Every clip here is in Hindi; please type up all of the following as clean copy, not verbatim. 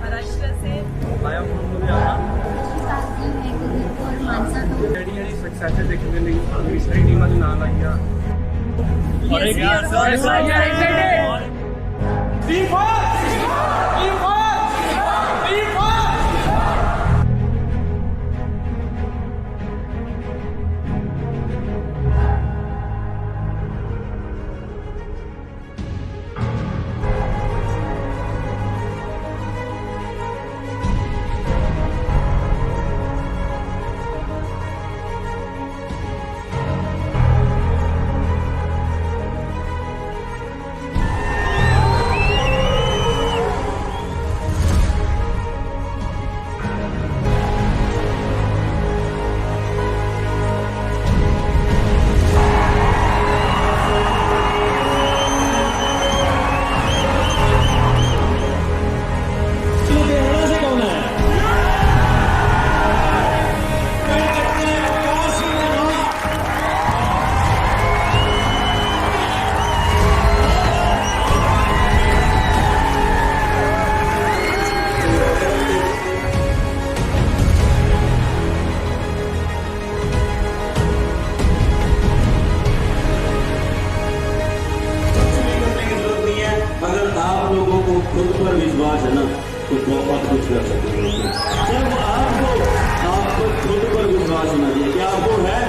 महाराष्ट्र से आया हूँ लुधियाना। मानसा तो ਜਿਹੜੀ ਸਕਸੈਸ ਦੇਖਣ ਲਈ ਸਾਡੀ ਸਾਰੀ ਟੀਮਾਂ ਦੇ ਨਾਲ ਆਈਆਂ। Yes, we are so excited. अगर आप लोगों को खुद पर विश्वास है ना तो बहुत कुछ कर सकते हो। जब आपको खुद पर विश्वास होना चाहिए, क्या आपको है?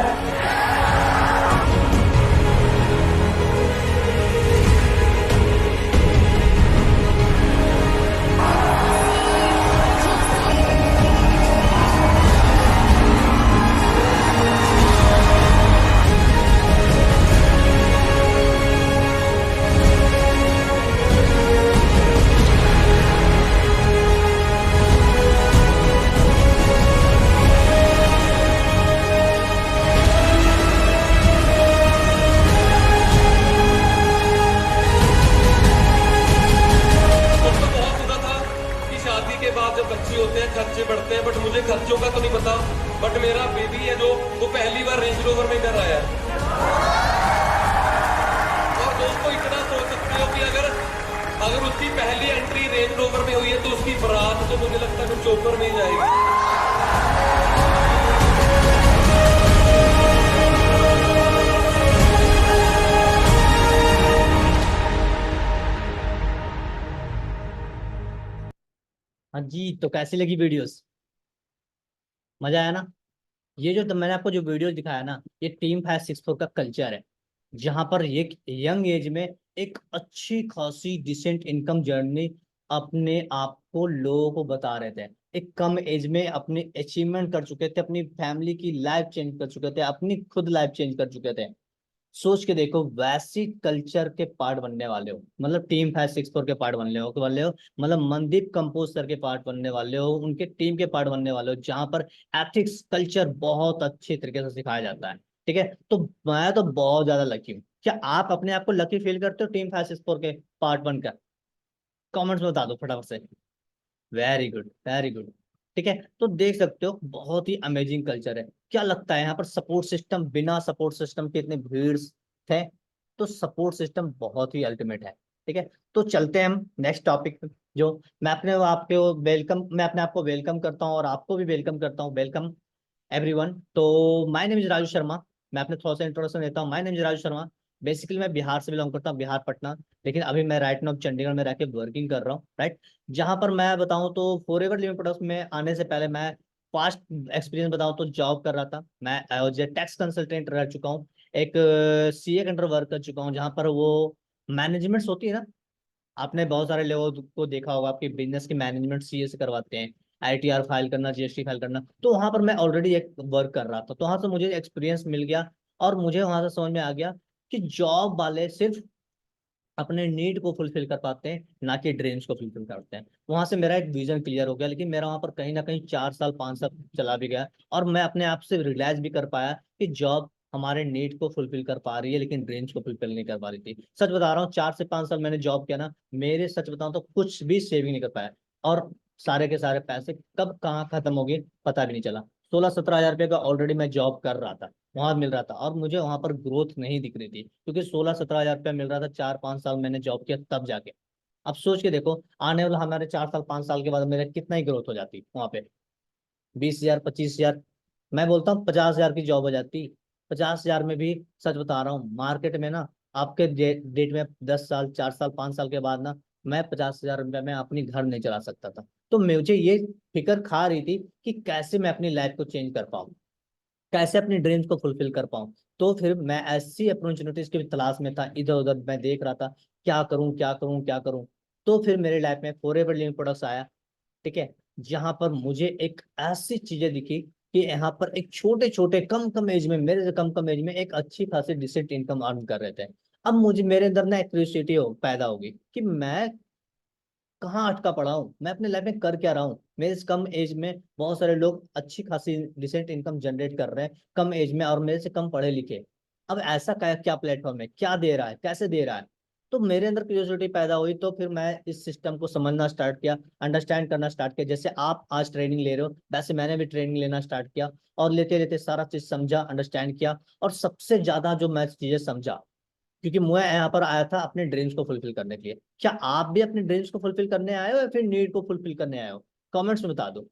के बाद जब बच्चे होते हैं खर्चे बढ़ते हैं, बट मुझे खर्चों का तो नहीं पता। बट मेरा बेबी है जो वो पहली बार रेंज रोवर में इधर आया है। और दोस्तों इतना सोच सकते हो कि अगर उसकी पहली एंट्री रेंज रोवर में हुई है तो उसकी बारात तो मुझे लगता है चोपर में ही जाएगी। हाँ जी, तो कैसी लगी वीडियोस? मजा आया ना? ये जो मैंने आपको जो वीडियो दिखाया ना, ये टीम 564 का कल्चर है, जहां पर ये यंग एज में एक अच्छी खासी डिसेंट इनकम जर्नी अपने आप को लोगों को बता रहे थे। एक कम एज में अपनी अचीवमेंट कर चुके थे, अपनी फैमिली की लाइफ चेंज कर चुके थे, अपनी खुद लाइफ चेंज कर चुके थे। सोच के देखो, वैसी कल्चर के पार्ट बनने वाले हो, मतलब टीम 564 के पार्ट बनने वाले हो, मतलब मनदीप कंपोज सर के पार्ट बनने वाले हो, उनके टीम के पार्ट बनने वाले हो, जहां पर एथिक्स कल्चर बहुत अच्छे तरीके से सिखाया जाता है। ठीक है, तो मैं तो बहुत ज्यादा लकी हूँ। क्या आप अपने आप को लकी फील करते हो टीम 564 के पार्ट बनकर? कमेंट्स में बता दो फटाफट से। Very good, very good. ठीक है, तो देख सकते हो बहुत ही अमेजिंग कल्चर है। क्या लगता है यहाँ पर सपोर्ट सिस्टम, बिना सपोर्ट सिस्टम के इतने भीड़ थे? तो सपोर्ट सिस्टम बहुत ही अल्टीमेट है। ठीक है, तो चलते हैं हम नेक्स्ट टॉपिक पे। जो मैं अपने आप को वेलकम करता हूँ और आपको भी वेलकम करता हूँ। Welcome everyone. तो my name is Raju Sharma. मैं अपने थोड़ा सा इंट्रोडक्शन देता हूँ। My name is Raju Sharma. Basically मैं बिहार से बिलोंग करता हूँ, बिहार पटना। लेकिन अभी मैं राइट नाउ चंडीगढ़ में रह के वर्किंग कर रहा हूँ, राइट। जहां पर मैं बताऊं तो फॉरएवर लिविंग प्रोडक्ट्स में आने से पहले मैं पास्ट एक्सपीरियंस बताऊं तो जॉब कर रहा था। मैं एज ए टैक्स कंसल्टेंट रह चुका हूँ, एक सीए के अंडर वर्क कर चुका हूँ, जहां पर वो मैनेजमेंट्स होती है ना, आपने बहुत सारे लोगों को देखा होगा, आपके बिजनेस की मैनेजमेंट सीए से करवाते हैं, आईटीआर फाइल करना, जीएसटी फाइल करना। तो वहां पर मैं ऑलरेडी एक वर्क कर रहा था, तो वहां से मुझे एक्सपीरियंस मिल गया और मुझे वहां से समझ में आ गया कि जॉब वाले सिर्फ अपने नीड को फुलफिल कर पाते हैं, ना कि ड्रीम्स को फुलफिल करते हैं। वहां से मेरा एक विजन क्लियर हो गया, लेकिन मेरा वहां पर कहीं ना कहीं 4 साल 5 साल चला भी गया और मैं अपने आप से रियलाइज भी कर पाया कि जॉब हमारे नीड को फुलफिल कर पा रही है, लेकिन ड्रीम्स को फुलफिल नहीं कर पा रही थी। सच बता रहा हूँ, 4 से 5 साल मैंने जॉब किया ना, मेरे सच बताऊं तो कुछ भी सेविंग नहीं कर पाया, और सारे के सारे पैसे कब कहाँ खत्म हो गए पता भी नहीं चला। 16-17 हजार रुपये का ऑलरेडी मैं जॉब कर रहा था, वहां मिल रहा था, और मुझे वहां पर ग्रोथ नहीं दिख रही थी, क्योंकि 16-17 हजार रुपया मिल रहा था। 4-5 साल मैंने जॉब किया तब जाके। अब सोच के देखो आने वाला हमारे 4 साल 5 साल के बाद मेरा कितना ही ग्रोथ हो जाती वहां पे, 20,000 25,000, मैं बोलता हूँ 50,000 की जॉब हो जाती। 50,000 में भी सच बता रहा हूँ मार्केट में ना, आपके डेट में 10 साल 4 साल 5 साल के बाद ना, मैं 50,000 रुपये में अपनी घर नहीं चला सकता था। तो मुझे ये फिक्र खा रही थी कि कैसे मैं अपनी लाइफ को चेंज कर पाऊँ, कैसे अपनी ड्रीम्स को फुलफिल कर पाऊँ। तो फिर मैं ऐसी अपॉर्चुनिटीज की तलाश में था, इधर उधर मैं देख रहा था क्या करूं क्या करूं क्या करूं। तो फिर मेरे लाइफ में फॉरएवर लिविंग प्रोडक्ट्स आया, ठीक है, जहां पर मुझे एक ऐसी चीजें दिखी कि यहाँ पर एक छोटे छोटे कम कम एज में, मेरे से कम कम एज में एक अच्छी खासी डिसेंट इनकम अर्न कर रहे थे। अब मुझे मेरे अंदर ना एक क्यूरियोसिटी पैदा होगी कि मैं कहाँ अटका पड़ा हूँ, मैं अपने लाइफ में कर क्या रहा हूँ। मेरे इस कम एज में बहुत सारे लोग अच्छी खासी डिसेंट इनकम जनरेट कर रहे हैं कम एज में, और मेरे से कम पढ़े लिखे। अब ऐसा क्या क्या प्लेटफॉर्म है, क्या दे रहा है, कैसे दे रहा है। तो मेरे अंदर क्यूरियोसिटी पैदा हुई, तो फिर मैं इस सिस्टम को समझना स्टार्ट किया, अंडरस्टैंड करना स्टार्ट किया। जैसे आप आज ट्रेनिंग ले रहे हो वैसे मैंने भी ट्रेनिंग लेना स्टार्ट किया, और लेते लेते सारा चीज समझा, अंडरस्टैंड किया। और सबसे ज्यादा जो मैं चीजें समझा, क्योंकि मैं यहाँ पर आया था अपने ड्रीम्स को फुलफिल करने के लिए। क्या आप भी अपने ड्रीम्स को फुलफिल करने आए हो या फिर नीड को फुलफिल करने आए हो? कमेंट्स में बता दो।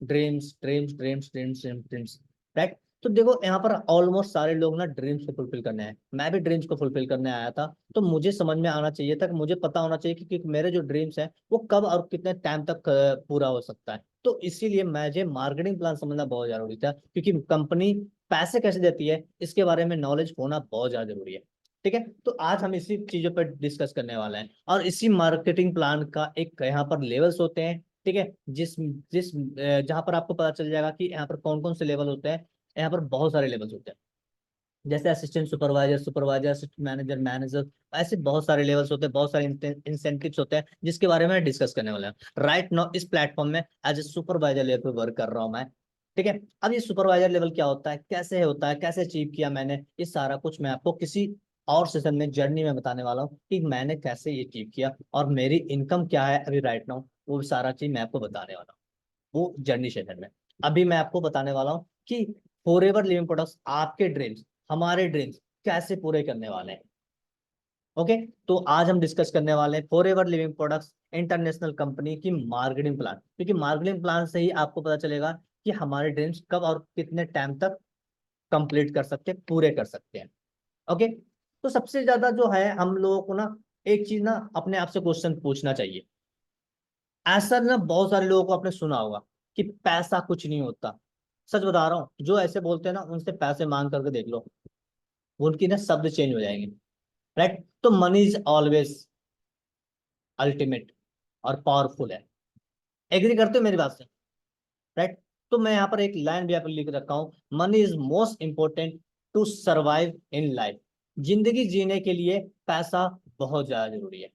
Dreams dreams dreams dreams dreams, right. तो देखो यहाँ पर ऑलमोस्ट सारे लोग ना ड्रीम्स को फुलफिल करने आए, मैं भी ड्रीम्स को फुलफिल करने आया था। तो मुझे समझ में आना चाहिए था, कि मुझे पता होना चाहिए कि मेरे जो ड्रीम्स हैं वो कब और कितने टाइम तक पूरा हो सकता है। तो इसीलिए मुझे मार्केटिंग प्लान समझना बहुत जरूरी था, क्योंकि कंपनी पैसे कैसे देती है इसके बारे में नॉलेज होना बहुत ज्यादा जरूरी है। ठीक है, तो आज हम इसी चीजों पर डिस्कस करने वाले हैं, और इसी मार्केटिंग प्लान का एक यहाँ पर लेवल्स होते हैं। ठीक है, जिस जिस जहां पर आपको पता चल जाएगा कि यहाँ पर कौन कौन से लेवल होते हैं। यहाँ पर बहुत सारे लेवल्स होते हैं, जैसे assistant supervisor, supervisor, assistant manager, manager, ऐसे बहुत सारे लेवल्स होते हैं, बहुत सारे इंसेंटिव्स होते हैं, जिसके बारे में डिस्कस करने वाले हैं राइट नाउ। इस प्लेटफॉर्म में एज ए सुपरवाइजर लेवल पर वर्क कर रहा हूँ मैं। ठीक है, अब ये सुपरवाइजर लेवल क्या होता है, कैसे होता है, कैसे अचीव किया मैंने, ये सारा कुछ मैं आपको किसी और सेशन में जर्नी में बताने वाला हूँ कि मैंने कैसे ये अचीव किया, और मेरी इनकम क्या है अभी राइट नाउ, वो सारा चीज मैं आपको बताने वाला हूँ वो जर्नी सेशन में। अभी मैं आपको बताने वाला हूँ कि फॉरएवर लिविंग प्रोडक्ट्स आपके ड्रीम्स, हमारे ड्रीम्स कैसे पूरे करने वाले हैं। ओके, तो आज हम डिस्कस करने वाले हैं forever living products international company की मार्केटिंग प्लान, क्योंकि मार्केटिंग प्लान से ही आपको पता चलेगा कि हमारे ड्रीम्स कब और कितने टाइम तक कंप्लीट कर सकते हैं, पूरे कर सकते हैं। ओके, तो सबसे ज्यादा जो है हम लोगों को ना एक चीज ना अपने आप से क्वेश्चन पूछना चाहिए। ऐसा ना बहुत सारे लोगों को आपने सुना होगा कि पैसा कुछ नहीं होता। सच बता रहा हूँ, जो ऐसे बोलते हैं ना उनसे पैसे मांग करके देख लो, उनकी ना शब्द चेंज हो जाएंगे, राइट। तो मनी इज ऑलवेज अल्टीमेट और पावरफुल है। एग्री करते हो मेरी बात से, राइट। तो मैं यहाँ पर एक लाइन भी आप लिख रखा हूँ, money is most important to survive in life. जिंदगी जीने के लिए पैसा बहुत ज्यादा जरूरी है,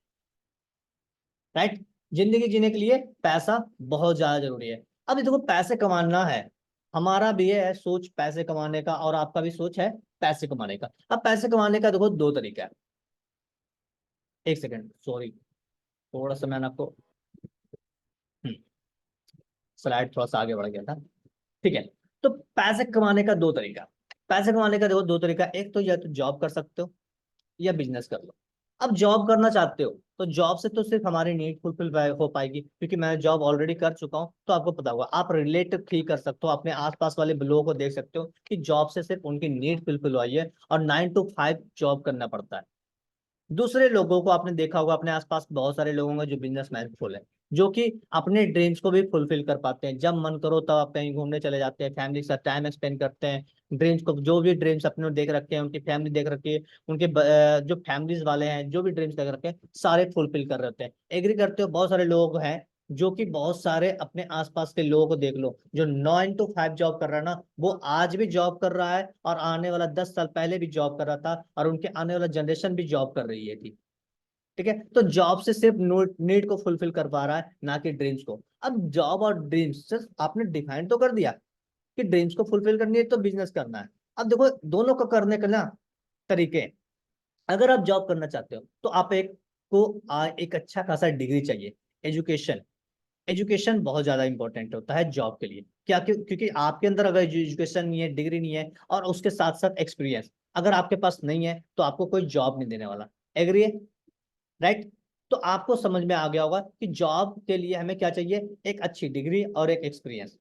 राइट। जिंदगी जीने के लिए पैसा बहुत ज्यादा जरूरी है। अब देखो पैसे कमाना है, हमारा भी है सोच पैसे कमाने का, और आपका भी सोच है पैसे कमाने का। अब पैसे कमाने का देखो दो तरीका है। एक सेकंड, सॉरी, थोड़ा सा मैंने आपको स्लाइड थोड़ा सा आगे बढ़ गया था। ठीक है, तो पैसे कमाने का दो तरीका, पैसे कमाने का देखो दो तरीका, एक तो या तो जॉब कर सकते हो या बिजनेस कर लो। अब जॉब करना चाहते हो तो जॉब से तो सिर्फ हमारी नीड फुलफिल हो पाएगी, क्योंकि मैं जॉब ऑलरेडी कर चुका हूं, तो आपको पता होगा। आप रिलेट भी कर सकते हो, अपने आसपास वाले लोगों को देख सकते हो कि जॉब से सिर्फ उनकी नीड फुलफिल हुई है, और 9 to 5 जॉब करना पड़ता है। दूसरे लोगों को आपने देखा होगा अपने आसपास बहुत सारे लोग होंगे जो बिजनेसमैन फुल है, जो कि अपने ड्रीम्स को भी फुलफिल कर पाते हैं। जब मन करो तब आप कहीं घूमने चले जाते हैं, फैमिली के साथ टाइम स्पेंड करते हैं, ड्रीम्स को, जो भी ड्रीम्स अपने देख रखे हैं, उनकी फैमिली देख रखी है, उनके जो फैमिलीज वाले हैं जो भी ड्रीम्स देख रखे हैं सारे फुलफिल कर रहे होते हैं। एग्री करते हो, बहुत सारे लोग हैं जो कि बहुत सारे अपने आसपास के लोगों को देख लो, जो 9 to 5 जॉब कर रहा है ना, वो आज भी जॉब कर रहा है, और आने वाला 10 साल पहले भी जॉब कर रहा था, और उनके आने वाला जनरेशन भी जॉब कर रही है थी। ठीक है, तो जॉब से सिर्फ नीड को फुलफिल कर पा रहा है, ना कि ड्रीम्स को। अब जॉब और ड्रीम्स सिर्फ आपने डिफाइन तो कर दिया कि ड्रीम्स को फुलफिल करनी है तो बिजनेस करना है। अब देखो दोनों को करने का ना तरीके हैं। अगर आप जॉब करना चाहते हो तो आप एक अच्छा खासा डिग्री चाहिए, एजुकेशन। एजुकेशन बहुत ज्यादा इंपॉर्टेंट होता है जॉब के लिए। क्या क्योंकि आपके अंदर अगर एजुकेशन नहीं है, डिग्री नहीं है, और उसके साथ साथ एक्सपीरियंस अगर आपके पास नहीं है, तो आपको कोई जॉब नहीं देने वाला। एग्री है, राइट। तो आपको समझ में आ गया होगा कि जॉब के लिए हमें क्या चाहिए, एक अच्छी डिग्री और एक एक्सपीरियंस।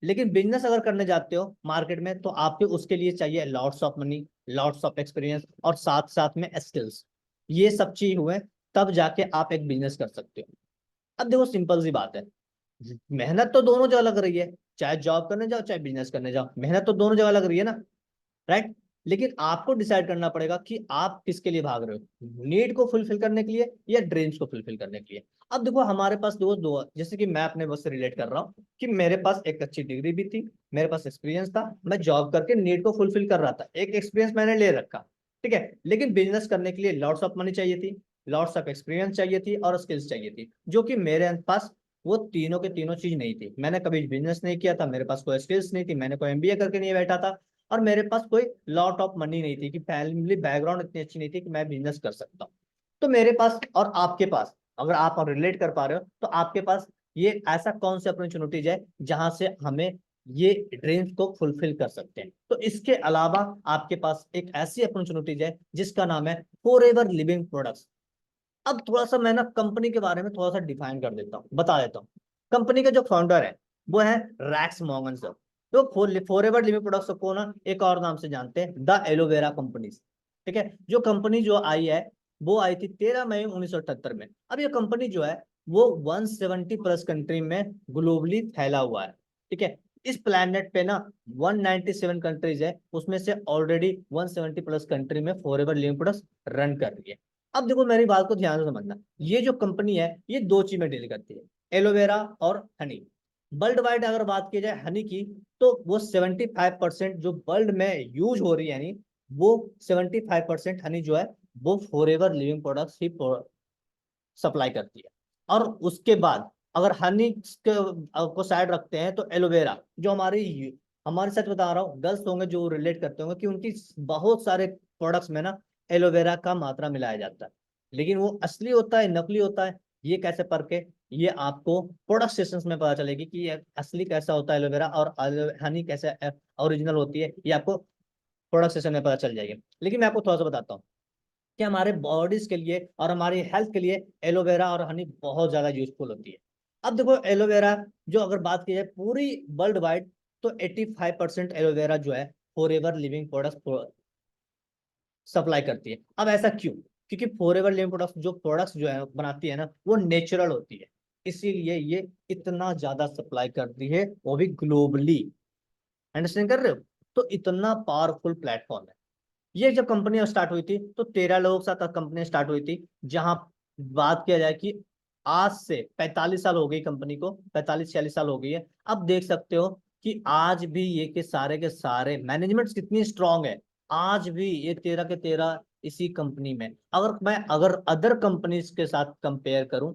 लेकिन बिजनेस अगर करने जाते हो मार्केट में तो आपको उसके लिए चाहिए lots of money, lots of experience और साथ साथ में स्किल्स। ये सब चीज हुए तब जाके आप एक बिजनेस कर सकते हो। अब देखो सिंपल सी बात है, मेहनत तो दोनों जगह लग रही है, चाहे जॉब करने जाओ चाहे बिजनेस करने जाओ, मेहनत तो दोनों जगह लग रही है ना, राइट। लेकिन आपको डिसाइड करना पड़ेगा कि आप किसके लिए भाग रहे हो, नीड को फुलफिल करने के लिए या ड्रीम्स को फुलफिल करने के लिए। अब देखो हमारे पास दो जैसे कि मैं अपने बस से रिलेट कर रहा हूँ कि मेरे पास एक अच्छी डिग्री भी थी, मेरे पास एक्सपीरियंस था, मैं जॉब करके नीड को फुलफिल कर रहा था, एक एक्सपीरियंस मैंने ले रखा, ठीक है। लेकिन बिजनेस करने के लिए लॉट्स ऑफ मनी चाहिए थी, लॉट्स ऑफ एक्सपीरियंस चाहिए थी और स्किल्स चाहिए थी, जो कि मेरे पास वो तीनों के तीनों चीज नहीं थी। मैंने कभी बिजनेस नहीं किया था, मेरे पास कोई स्किल्स नहीं थी, मैंने कोई एमबीए करके नहीं बैठा था, और मेरे पास कोई लॉट ऑफ मनी नहीं थी कि फैमिली बैकग्राउंड इतनी अच्छी नहीं थी कि मैं बिजनेस कर सकता हूँ। तो मेरे पास और आपके पास, अगर आप रिलेट कर पा रहे हो तो आपके पास ये ऐसा कौन सी अपॉर्चुनिटीज है जहां से हमें ये ड्रीम्स को फुलफिल कर सकते हैं। तो इसके अलावा आपके पास एक ऐसी अपॉर्चुनिटीज है जिसका नाम है फॉरएवर लिविंग प्रोडक्ट्स। अब थोड़ा सा मैं ना कंपनी के बारे में थोड़ा सा डिफाइन कर देता हूँ, बता देता हूँ। कंपनी के जो फाउंडर है वो है रैक्स मॉर्गन सर। तो फॉरएवर लिविंग प्रोडक्ट्स को ना एक और नाम से जानते हैं, द एलोवेरा कंपनीज, ठीक है। जो कंपनी जो आई है वो आई थी 13 मई 1978 में। अब ये कंपनी जो है वो 170 प्लस कंट्री में ग्लोबली फैला हुआ है, ठीक है। इस प्लेनेट पे ना 197 कंट्रीज है, उसमें से ऑलरेडी 170 प्लस कंट्री में फॉरएवर लिविंग प्रोडक्ट्स रन कर रही है। अब देखो मेरी बात को ध्यान से समझना, ये जो कंपनी है ये दो चीज में डील करती है, एलोवेरा और हनी। वर्ल्ड वाइड अगर बात की जाए हनी की तो वो 75% जो वर्ल्ड में यूज हो रही है यानी वो 75% हनी जो है वो फॉरएवर लिविंग प्रोडक्ट्स ही सप्लाई करती है। और उसके बाद अगर हनी को साइड रखते हैं तो एलोवेरा जो हमारे साथ बता रहा हूँ गर्ल्स होंगे जो रिलेट करते होंगे कि उनकी बहुत सारे प्रोडक्ट्स में ना एलोवेरा का मात्रा मिलाया जाता है, लेकिन वो असली होता है नकली होता है ये कैसे परखे, ये आपको प्रोडक्ट सेशंस में पता चलेगी कि ये असली कैसा होता है एलोवेरा और हनी कैसे ओरिजिनल होती है, ये आपको प्रोडक्ट सेशन में पता चल जाएगी। लेकिन मैं आपको थोड़ा सा बताता हूँ कि हमारे बॉडीज के लिए और हमारी हेल्थ के लिए एलोवेरा और हनी बहुत ज्यादा यूजफुल होती है। अब देखो एलोवेरा जो अगर बात की जाए पूरी वर्ल्ड वाइड तो 85% एलोवेरा जो है फॉरएवर लिविंग प्रोडक्ट्स सप्लाई करती है। अब ऐसा क्यों, क्योंकि फॉरएवर लिविंग प्रोडक्ट्स जो प्रोडक्ट्स जो है बनाती है ना वो नेचुरल होती है, इसीलिए ये इतना ज्यादा सप्लाई करती है वो भी ग्लोबली। अंडरस्टैंड कर रहे हो, तो इतना पावरफुल प्लेटफॉर्म है। ये जब कंपनी स्टार्ट हुई थी तो 13 लोगों के साथ कंपनी स्टार्ट हुई थी, जहां बात किया जाए कि आज से 45 साल हो गई कंपनी को, 45-46 साल हो गई है। अब देख सकते हो कि आज भी ये के सारे मैनेजमेंट कितनी स्ट्रांग है, आज भी ये 13 के 13 इसी कंपनी में। अगर अदर कंपनीज के साथ कंपेयर करूं,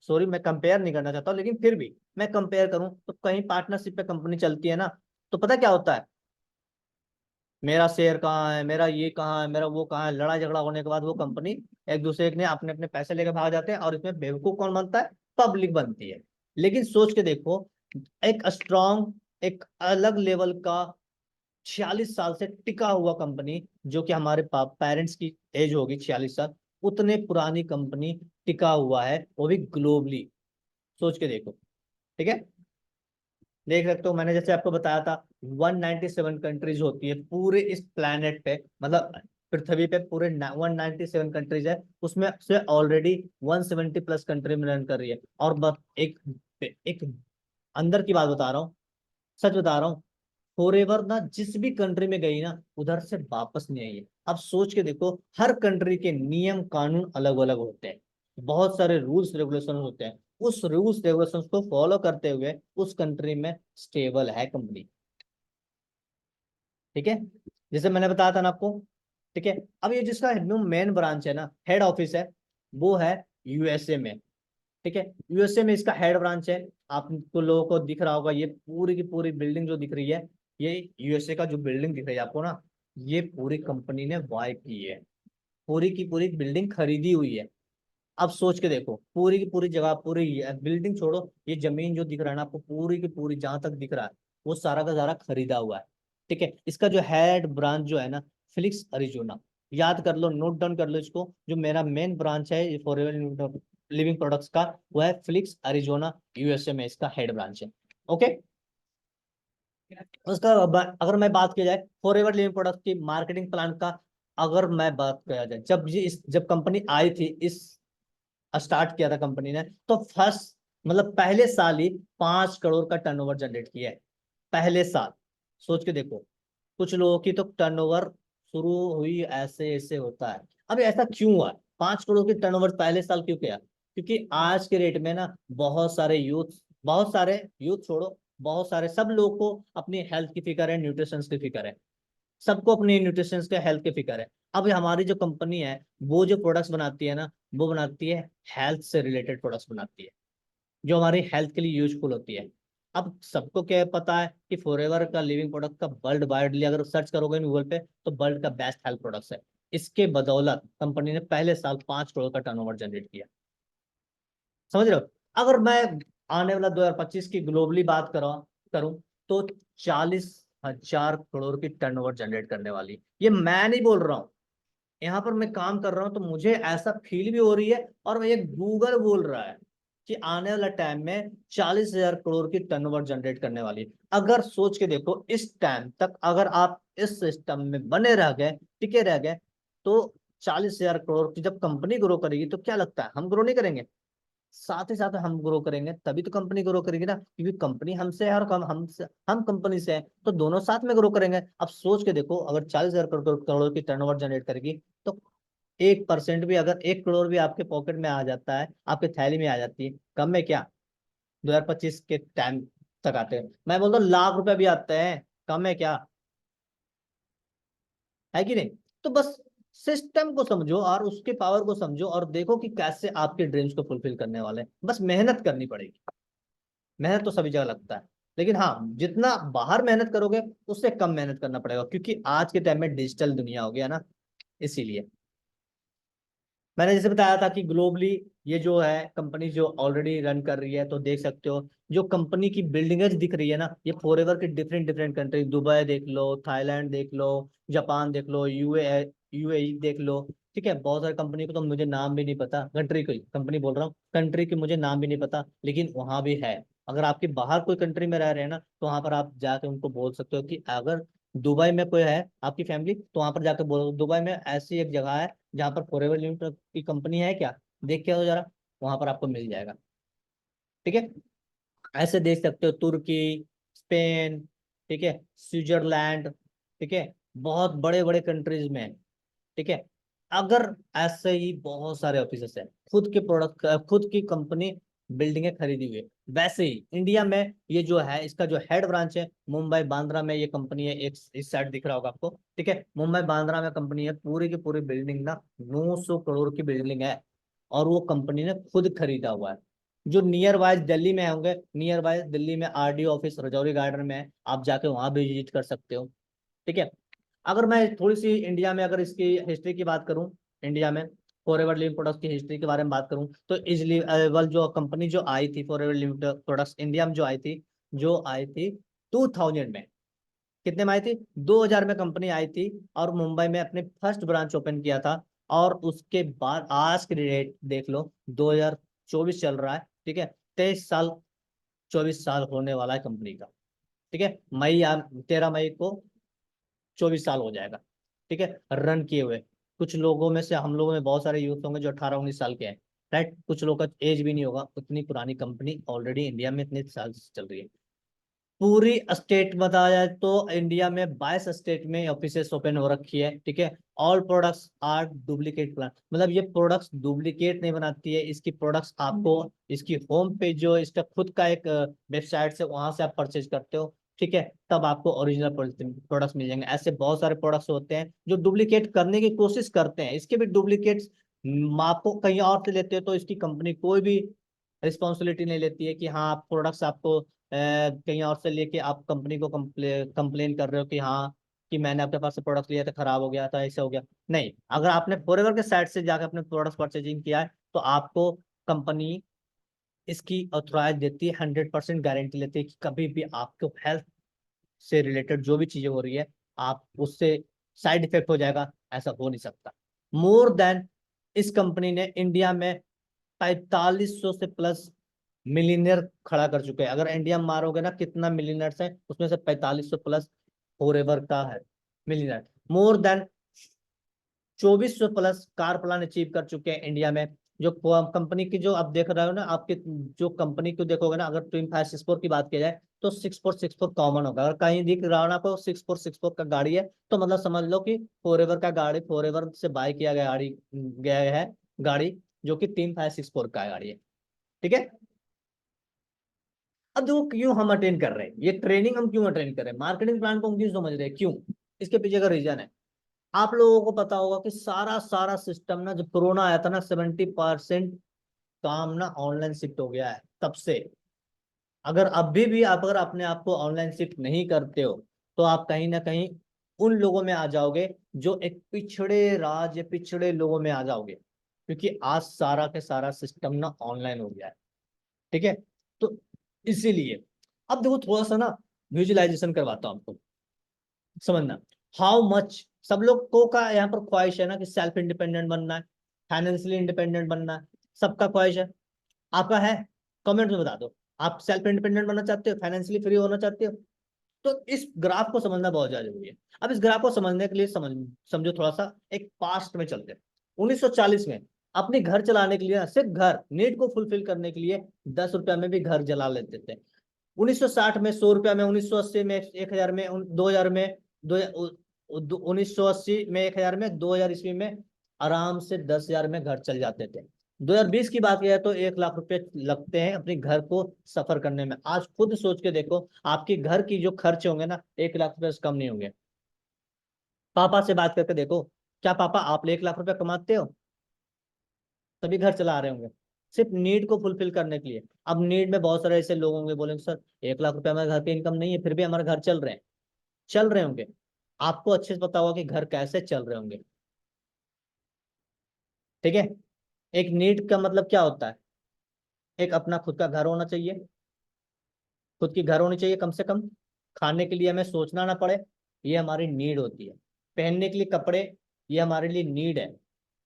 सॉरी मैं कंपेयर नहीं करना चाहता हूं लेकिन फिर भी मैं कंपेयर करूं तो कहीं पार्टनरशिप पे कंपनी चलती है ना तो पता क्या होता है, मेरा शेयर कहाँ है, मेरा ये कहाँ है, मेरा वो कहाँ है, लड़ाई झगड़ा होने के बाद वो कंपनी एक दूसरे ने अपने अपने पैसे लेकर भाग जाते हैं और इसमें बेवकूफ कौन बनता है, पब्लिक बनती है। लेकिन सोच के देखो एक स्ट्रांग एक अलग लेवल का 46 साल से टिका हुआ कंपनी, जो कि हमारे पेरेंट्स की एज होगी 46 साल, उतने पुरानी कंपनी टिका हुआ है वो भी ग्लोबली। सोच के देखो, ठीक है। देख सकते हो मैंने जैसे आपको बताया था 197 कंट्रीज होती है पूरे इस प्लेनेट पे, मतलब पृथ्वी पे पूरे 197 कंट्रीज है, उसमें से ऑलरेडी 170 प्लस कंट्री में रन कर रही है। और बस एक एक अंदर की बात बता रहा हूँ, सच बता रहा हूँ, फॉरएवर ना जिस भी कंट्री में गई ना उधर से वापस नहीं आई है। अब सोच के देखो हर कंट्री के नियम कानून अलग अलग होते हैं, बहुत सारे रूल्स रेगुलेशन होते हैं, उस रूल्स रेगुलेशंस को फॉलो करते हुए उस कंट्री में स्टेबल है कंपनी, ठीक है। जैसे मैंने बताया था ना आपको, ठीक है। अब ये जिसका मेन ब्रांच है ना, हेड ऑफिस है, वो है यूएसए में, ठीक है। यूएसए में इसका हेड ब्रांच है। आपको लोगों को दिख रहा होगा ये पूरी की पूरी बिल्डिंग जो दिख रही है, ये यूएसए का जो बिल्डिंग दिख रही है आपको ना, ये पूरी कंपनी ने बाय की है, पूरी की पूरी बिल्डिंग खरीदी हुई है। अब सोच के देखो पूरी की पूरी जगह, पूरी बिल्डिंग छोड़ो, ये जमीन जो दिख रहा है ना आपको पूरी की पूरी जहां तक दिख रहा है वो सारा का सारा खरीदा हुआ है, ठीक है। इसका जो हेड ब्रांच जो है ना फिनिक्स अरिजोना, याद कर लो, नोट डाउन कर लो इसको, जो मेरा मेन ब्रांच है फॉरएवर लिविंग प्रोडक्ट्स का, वो है फिनिक्स एरिजोना यूएसए में इसका हेड ब्रांच है। ओके, उसका अगर मैं बात की जाए फॉरएवर लिविंग प्रोडक्ट की मार्केटिंग प्लान का, अगर मैं बात किया जाए, जब कंपनी आई थी, इस स्टार्ट किया था कंपनी ने, तो फर्स्ट मतलब पहले साल ही 5 करोड़ का टर्नओवर जनरेट किया है, पहले साल। सोच के देखो, कुछ लोगों की तो टर्नओवर शुरू हुई ऐसे ऐसे होता है। अब ऐसा क्यों हुआ, 5 करोड़ की टर्नओवर पहले साल क्यों किया? क्योंकि आज के रेट में ना बहुत सारे यूथ छोड़ो, बहुत सारे सब लोगों को अपनी हेल्थ की फिक्र है, न्यूट्रिशन की फिक्र है, सबको अपनी न्यूट्रिशन के हेल्थ की फिक्र है। अब हमारी जो कंपनी है, वो जो प्रोडक्ट्स बनाती है ना, वो बनाती है हेल्थ से रिलेटेड प्रोडक्ट्स बनाती है, जो हमारी हेल्थ के लिए यूजफुल होती है। अब सबको क्या पता है कि फॉरएवर का लिविंग प्रोडक्ट का वर्ल्ड वाइडली अगर सर्च करोगे गूगल पे, तो वर्ल्ड का बेस्ट हेल्थ प्रोडक्ट्स है। इसके बदौलत कंपनी ने पहले साल 5 करोड़ का टर्नओवर जनरेट किया। समझ रहे हो? अगर मैं आने वाला 2025 की ग्लोबली बात करूं तो 40,000 करोड़ की टर्नओवर जनरेट करने वाली। ये मैं नहीं बोल रहा हूं, यहाँ पर मैं काम कर रहा हूं तो मुझे ऐसा फील भी हो रही है, और ये गूगल बोल रहा है कि आने वाला टाइम में 40,000 करोड़ की टर्नओवर जनरेट करने वाली। अगर सोच के देखो, इस टाइम तक अगर आप इस सिस्टम में बने रह गए, टिके रह गए, तो 40,000 करोड़ की जब कंपनी ग्रो करेगी, तो क्या लगता है हम ग्रो नहीं करेंगे? साथ ही साथ हम ग्रो करेंगे, तभी तो कंपनी ग्रो करेगी ना, क्योंकि कंपनी हमसे है और हम कंपनी से है, तो दोनों साथ में ग्रो करेंगे। अब सोच के देखो, अगर 40,000 करोड़ की टर्नओवर जनरेट करेगी, तो 1% भी, अगर 1 करोड़ भी आपके पॉकेट में आ जाता है, आपके थैली में आ जाती है, कम में क्या, 2025 के टाइम तक आते हैं, मैं बोलता हूँ लाख रुपए भी आते हैं, कम है क्या, है कि नहीं? तो बस सिस्टम को समझो और उसके पावर को समझो, और देखो कि कैसे आपके ड्रीम्स को फुलफिल करने वाले हैं। बस मेहनत करनी पड़ेगी, मेहनत तो सभी जगह लगता है, लेकिन हाँ, जितना बाहर मेहनत करोगे, उससे कम मेहनत करना पड़ेगा, क्योंकि आज के टाइम में डिजिटल दुनिया हो गया ना, इसीलिए। मैंने जैसे बताया था कि ग्लोबली ये जो है कंपनी जो ऑलरेडी रन कर रही है, तो देख सकते हो जो कंपनी की बिल्डिंगें दिख रही है ना, ये फॉरएवर की डिफरेंट डिफरेंट कंट्री, दुबई देख लो, थाईलैंड देख लो, जापान देख लो, यूएई देख लो। ठीक है, बहुत सारी कंपनी को तो मुझे नाम भी नहीं पता, कंट्री की कंपनी बोल रहा हूँ, कंट्री की मुझे नाम भी नहीं पता, लेकिन वहां भी है। अगर आपके बाहर कोई कंट्री में रह रहे हैं ना, तो वहां पर आप जाके उनको बोल सकते हो कि अगर दुबई में कोई है आपकी फैमिली, तो वहां पर जाकर बोलो दुबई में ऐसी एक जगह है जहाँ पर फॉरएवर लिमिटेड की कंपनी है क्या, देख के आओ जरा, वहां पर आपको मिल जाएगा। ठीक है, ऐसे देख सकते हो तुर्की, स्पेन, ठीक है, स्विट्जरलैंड, ठीक है, बहुत बड़े बड़े कंट्रीज में है। ठीक है, अगर ऐसे ही बहुत सारे ऑफिस है, खुद के प्रोडक्ट, खुद की कंपनी बिल्डिंगें खरीदी हुई है। वैसे ही इंडिया में ये जो है, इसका जो हेड ब्रांच है मुंबई बांद्रा में, ये कंपनी है, एक इस साइड दिख रहा होगा आपको। ठीक है, मुंबई बांद्रा में कंपनी है, पूरी की पूरी बिल्डिंग ना 900 करोड़ की बिल्डिंग है, और वो कंपनी ने खुद खरीदा हुआ है। जो नियर बाय दिल्ली में होंगे, नियर बाय दिल्ली में आरडी ऑफिस रजौरी गार्डन में है, आप जाके वहां भी विजिट कर सकते हो। ठीक है, अगर मैं थोड़ी सी इंडिया में अगर इसकी हिस्ट्री की बात करूं, इंडिया में फॉरएवर लिविंग प्रोडक्ट्स की हिस्ट्री के बारे में बात करूं, तो इजली वाल जो कंपनी जो आई थी फॉरएवर लिविंग प्रोडक्ट्स इंडिया में जो आई थी 2000 में। कितने में आई थी? 2000 में कंपनी आई थी, और मुंबई में अपने फर्स्ट ब्रांच ओपन किया था। और उसके बाद आज की डेट देख लो, 2024 चल रहा है। ठीक है, 23 साल 24 साल होने वाला है कंपनी का। ठीक है, 13 मई को 24 साल हो जाएगा। ठीक है, रन किए हुए। कुछ लोगों में से, हम लोगों में बहुत सारे यूथ होंगे जो 18-19 साल के हैं, राइट, कुछ लोगों का एज भी नहीं होगा। उतनी पुरानी कंपनी ऑलरेडी इंडिया में इतने साल से चल रही है। पूरी स्टेट बताया जाए तो इंडिया में 22 स्टेट में ऑफिसेस ओपन हो रखी है। ठीक है, all products are duplicate plan, मतलब ये प्रोडक्ट्स डुप्लीकेट नहीं बनाती है, इसकी प्रोडक्ट्स आपको इसकी होम पेज जो इसका खुद का एक वेबसाइट से, वहां से आप परचेज करते हो। ठीक है, तब आपको ओरिजिनल प्रोडक्ट्स मिल जाएंगे। ऐसे बहुत सारे प्रोडक्ट्स होते हैं जो डुप्लीकेट करने की कोशिश करते हैं, इसके भी डुप्लीकेट्स आपको कहीं और से लेते हो, तो इसकी कंपनी कोई भी रिस्पॉन्सिबिलिटी नहीं लेती है कि हाँ आप प्रोडक्ट्स आपको कहीं और से लेके आप कंपनी को कंप्लेन कर रहे हो कि हाँ कि मैंने आपके पास से प्रोडक्ट लिया था, खराब हो गया था, ऐसा हो गया। नहीं, अगर आपने फॉरएवर के साइट से जाकर अपने प्रोडक्ट परचेजिंग किया है, तो आपको कंपनी इसकी ऑथराइज देती है, 100% गारंटी लेती है कि कभी भी आपको हेल्थ से रिलेटेड जो भी चीजें हो रही है, आप उससे साइड इफेक्ट हो जाएगा, ऐसा हो नहीं सकता। मोर देन, इस कंपनी ने इंडिया में 4500 से प्लस मिलीनियर खड़ा कर चुके हैं। अगर इंडिया में मारोगे ना कितना मिलीनियर्स है, उसमें से 4500 प्लस फॉरएवर का है millionaire. More than 2400 plus car plan achieve कर चुके हैं इंडिया में। जो कंपनी की जो आप देख रहे हो ना, आपके जो कंपनी को देखोगे ना, अगर ट्विन 564 की बात की जाए तो 6464 कॉमन होगा। अगर कहीं दिख रहा हो ना आपको 6464 का गाड़ी है, तो मतलब समझ लो कि फॉरएवर का गाड़ी, फॉरएवर से बाय किया गया गाड़ी गया है गाड़ी, जो कि 3564 का गाड़ी है। ठीक है, अब देखो क्यों हम अटेंड कर रहे हैं ये ट्रेनिंग, हम क्यों अटेंड कर रहे हैं, मार्केटिंग प्लान को हम क्यों समझ रहे हैं, क्यों, इसके पीछे का रीजन है। आप लोगों को पता होगा कि सारा सारा सिस्टम ना, जब कोरोना आया था ना, 70% काम ना ऑनलाइन शिफ्ट हो गया है तब से। अगर अभी भी आप अगर अपने आप को ऑनलाइन शिफ्ट नहीं करते हो, तो आप कहीं ना कहीं उन लोगों में आ जाओगे जो एक पिछड़े राज्य, पिछड़े लोगों में आ जाओगे, क्योंकि आज सारा के सारा सिस्टम ना ऑनलाइन हो गया है। ठीक है, तो इसीलिए अब देखो थोड़ा सा ना विजुअलाइजेशन करवाता हूं आपको, समझना हाउ मच सब लोग को का यहाँ पर ख्वाहिश है ना कि सेल्फ इंडिपेंडेंट बनना है, फाइनेंशियली इंडिपेंडेंट बनना है, सबका ख्वाहिश है। आपका है? कमेंट में बता दो, आप सेल्फ इंडिपेंडेंट बनना चाहते हो, फाइनेंशियली फ्री होना चाहते हो। तो इस ग्राफ को समझना बहुत ज्यादा जरूरी है। अब इस ग्राफ को समझने के लिए समझो थोड़ा सा एक पास्ट में चलते हैं। 1940 में अपने घर चलाने के लिए ना, सिर्फ घर नीड को फुलफिल करने के लिए 10 रुपया में भी घर जला लेते थे। 1960 में 100 रुपया में, 1980 में 1000 में, 2000 में, 1980 में 1000 में, 2000 ईस्वी में आराम से 10,000 में घर चल जाते थे। 2020 की बात किया तो 1 लाख रुपए लगते हैं अपने घर को सफर करने में। आज खुद सोच के देखो, आपके घर की जो खर्च होंगे ना 1 लाख रुपए से कम नहीं होंगे। पापा से बात करके देखो, क्या पापा आप 1 लाख रुपए कमाते हो? तभी घर चला रहे होंगे, सिर्फ नीड को फुलफिल करने के लिए। अब नीड में बहुत सारे ऐसे लोग होंगे बोलेंगे सर 1 लाख रुपए हमारे घर पे इनकम नहीं है, फिर भी हमारे घर चल रहे हैं। चल रहे होंगे, आपको अच्छे से पता होगा कि घर कैसे चल रहे होंगे। ठीक है, एक नीड का मतलब क्या होता है, एक अपना खुद का घर होना चाहिए, खुद की घर होनी चाहिए कम से कम, खाने के लिए हमें सोचना ना पड़े, ये हमारी नीड होती है। पहनने के लिए कपड़े, ये हमारे लिए नीड है,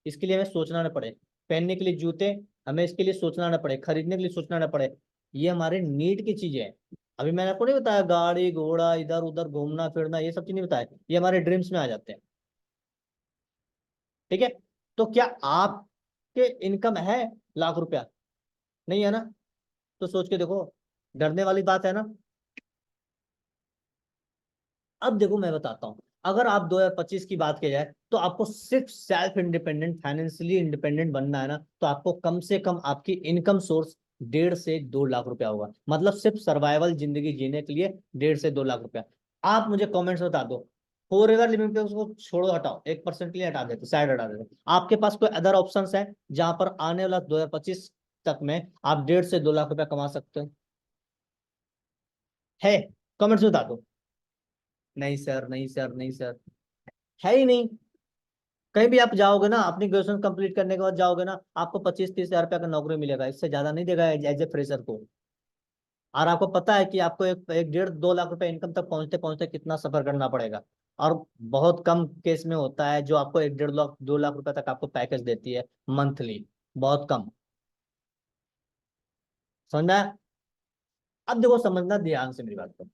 इसके लिए हमें सोचना ना पड़े। पहनने के लिए जूते, हमें इसके लिए सोचना ना पड़े, खरीदने के लिए सोचना ना पड़े, ये हमारे नीड की चीजें हैं। अभी मैंने आपको नहीं बताया गाड़ी घोड़ा इधर उधर घूमना फिरना, ये सब चीज नहीं बताया, ये हमारे ड्रीम्स में आ जाते हैं। ठीक है, तो क्या आपके इनकम है 1 लाख रुपया? नहीं है ना, तो सोच के देखो, डरने वाली बात है ना। अब देखो मैं बताता हूं, अगर आप 2025 की बात की जाए तो आपको सिर्फ सेल्फ इंडिपेंडेंट, फाइनेंशियली इंडिपेंडेंट बनना है ना, तो आपको कम से कम आपकी इनकम सोर्स 1.5 से 2 लाख रुपया होगा। मतलब सिर्फ सर्वाइवल जिंदगी जीने के लिए 1.5 से 2 लाख रुपया। आप मुझे कमेंट्स बता दो, फॉर एवर लिविंग पे उसको छोड़ो, हटाओ, 1% के लिए हटा देते, साइड हटा देते, आपके पास कोई अदर ऑप्शंस है जहां पर आने वाला 2025 तक में आप 1.5 से 2 लाख रुपया कमा सकते हो? है? कमेंट्स में बता दो। नहीं सर, नहीं सर, नहीं सर, है ही नहीं। कहीं भी आप जाओगे ना, अपनी ग्रेजुएशन कंप्लीट करने के बाद जाओगे ना, आपको 25-30 हजार रुपया का नौकरी मिलेगा, इससे ज्यादा नहीं देगा एज ए फ्रेशर को। और आपको पता है कि आपको एक 1.5-2 लाख रुपए इनकम तक पहुंचते पहुंचते कितना सफर करना पड़ेगा। और बहुत कम केस में होता है जो आपको 1-1.5 लाख 2 लाख रुपए तक आपको पैकेज देती है मंथली, बहुत कम। समझ में आया? अब देखो समझना ध्यान से मेरी बात को।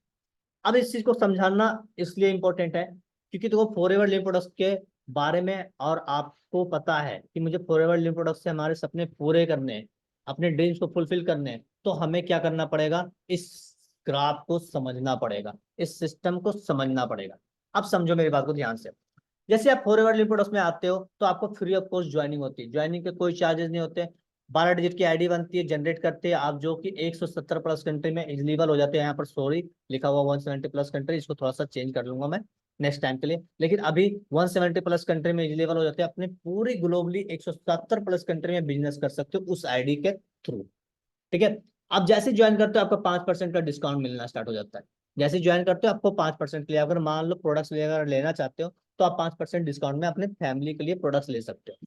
अब इस चीज को समझाना इसलिए इंपॉर्टेंट है क्योंकि देखो फॉरएवर लिव प्रोडक्ट्स के बारे में और आपको पता है कि मुझे फॉरएवर लिव प्रोडक्ट्स से हमारे सपने पूरे करने हैं, अपने ड्रीम्स को फुलफिल करने हैं, तो हमें क्या करना पड़ेगा, इस ग्राफ को समझना पड़ेगा, इस सिस्टम को समझना पड़ेगा। अब समझो मेरी बात को ध्यान से। जैसे आप फॉरएवर लिव प्रोडक्ट्स में आते हो तो आपको फ्री ऑफ कॉस्ट ज्वाइनिंग होती है, ज्वाइनिंग के कोई चार्जेस नहीं होते। 12 डिजिट की आईडी बनती है, जनरेट करते हैं आप, जो कि 170 प्लस कंट्री में एलिजिबल हो जाते हैं। यहाँ पर सॉरी लिखा हुआ 170 प्लस कंट्री, इसको थोड़ा सा चेंज कर लूंगा मैं नेक्स्ट टाइम के लिए, लेकिन अभी 170 प्लस कंट्री में एलिजिबल हो जाते हैं। अपने पूरी ग्लोबली 170 प्लस कंट्री में बिजनेस कर सकते हो उस आईडी के थ्रू। ठीक है, आप जैसे ज्वाइन करते हो आपको 5% का डिस्काउंट मिलना स्टार्ट हो जाता है। जैसे ज्वाइन करते हो आपको 5% के लिए, अगर मान लो प्रोडक्ट्स वगैरह लेना चाहते हो तो आप 5% डिस्काउंट में अपने फैमिली के लिए प्रोडक्ट्स ले सकते हो।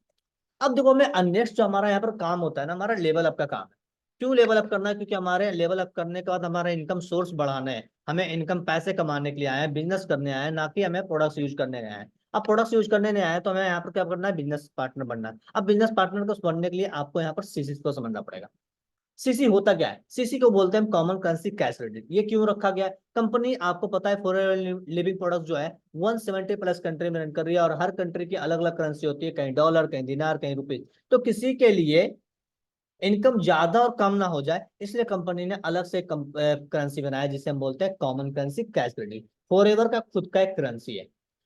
अब देखो मैं नेक्स्ट जो हमारा यहाँ पर काम होता है ना, हमारा लेवल अप का काम है। क्यों लेवल अप करना है? क्योंकि हमारे लेवल अप करने के बाद हमारा इनकम सोर्स बढ़ाना है, हमें इनकम पैसे कमाने के लिए आए हैं, बिजनेस करने आए हैं, ना कि हमें प्रोडक्ट्स यूज करने आए हैं। अब प्रोडक्ट्स यूज करने नहीं आया तो हमें यहाँ पर क्या करना है, बिजनेस पार्टनर बनना है। अब बिजनेस पार्टनर को बनने के लिए आपको यहाँ पर सीसी को समझना पड़ेगा। सीसी होता क्या है, सीसी को बोलते हैं कॉमन करेंसी कैश क्रेडिट। ये क्यों रखा गया है, कंपनी आपको पता है फॉर लिविंग प्रोडक्ट जो है 170 प्लस कंट्री में रन कर रही है, और हर कंट्री की अलग अलग करेंसी होती है, कहीं डॉलर, कहीं दिनार, कहीं रुपीज। तो किसी के लिए इनकम ज्यादा और कम ना हो जाए, इसलिए कंपनी ने अलग से करेंसी बनाया जिसे हम बोलते हैं common currency cash credit. Forever का खुद का एक करेंसी है।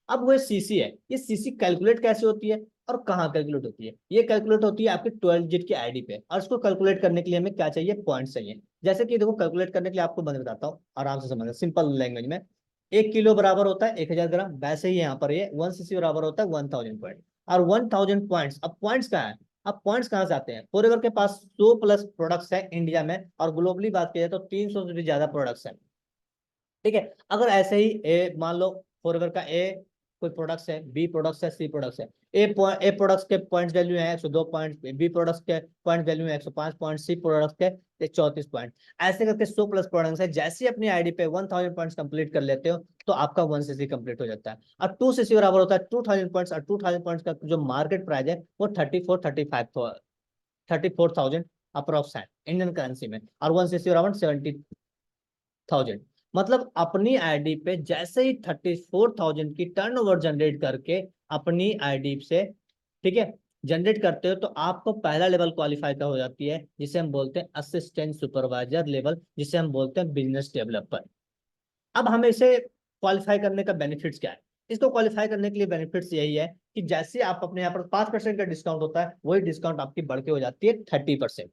अब वो सीसी है, ये सीसी कैलकुलेट कैसे होती है और कहाँ कैलकुलेट होती है, ये कैलकुलेट होती है आपके 12 डिजिट की आईडी पे। और इसको कैलकुलेट करने के लिए हमें क्या चाहिए, पॉइंट्स चाहिए। जैसे कि देखो, कैलकुलेट करने के लिए आपको मैं बताता हूँ, आराम से समझना सिंपल लैंग्वेज में। 1 किलो बराबर होता है 1000 ग्राम, वैसे ही यहाँ पर ये 1 सीसी बराबर होता है 1000 पॉइंट। और 1000 पॉइंट्स, अब पॉइंट्स कहाँ है, अब पॉइंट्स कहाँ से आते हैं, फॉरएवर के पास 100 प्लस प्रोडक्ट्स है इंडिया में, और ग्लोबली बात की जाए तो 300 से भी ज्यादा प्रोडक्ट्स हैं। ठीक है, अगर ऐसे ही ए मान लो फॉरएवर का ए कोई प्रोडक्ट्स है, बी प्रोडक्ट्स है, सी प्रोडक्ट्स है। ए प्रोडक्ट्स के पॉइंट्स वैल्यू है 102 पॉइंट, बी प्रोडक्ट्स के पॉइंट वैल्यू है 105 पॉइंट, सी प्रोडक्ट्स के 34 पॉइंट। ऐसे करके 100 प्लस प्रोडक्ट्स है। जैसे ही अपनी आईडी पे 1000 पॉइंट्स कंप्लीट कर लेते हो तो आपका 1 सीसी कंप्लीट हो जाता है। और 2 सीसी बराबर होता है 2000 पॉइंट्स, और 2000 पॉइंट्स का जो मार्केट प्राइस है वो 34,000 अप्रोक्स है इंडियन करेंसी में, और 1 सीसी बराबर 70,000। मतलब अपनी आईडी पे जैसे ही 34,000 की टर्नओवर जनरेट करके अपनी आईडी से, ठीक है, जनरेट करते हो तो आपको पहला लेवल क्वालिफाई का हो जाती है, जिसे हम बोलते हैं असिस्टेंट सुपरवाइजर लेवल, जिसे हम बोलते हैं बिजनेस डेवलपर। अब हमें इसे क्वालिफाई करने का बेनिफिट्स क्या है, इसको क्वालिफाई करने के लिए बेनिफिट्स यही है कि जैसे आप अपने यहाँ पर 5% का डिस्काउंट होता है, वही डिस्काउंट आपकी बढ़ के हो जाती है 30%।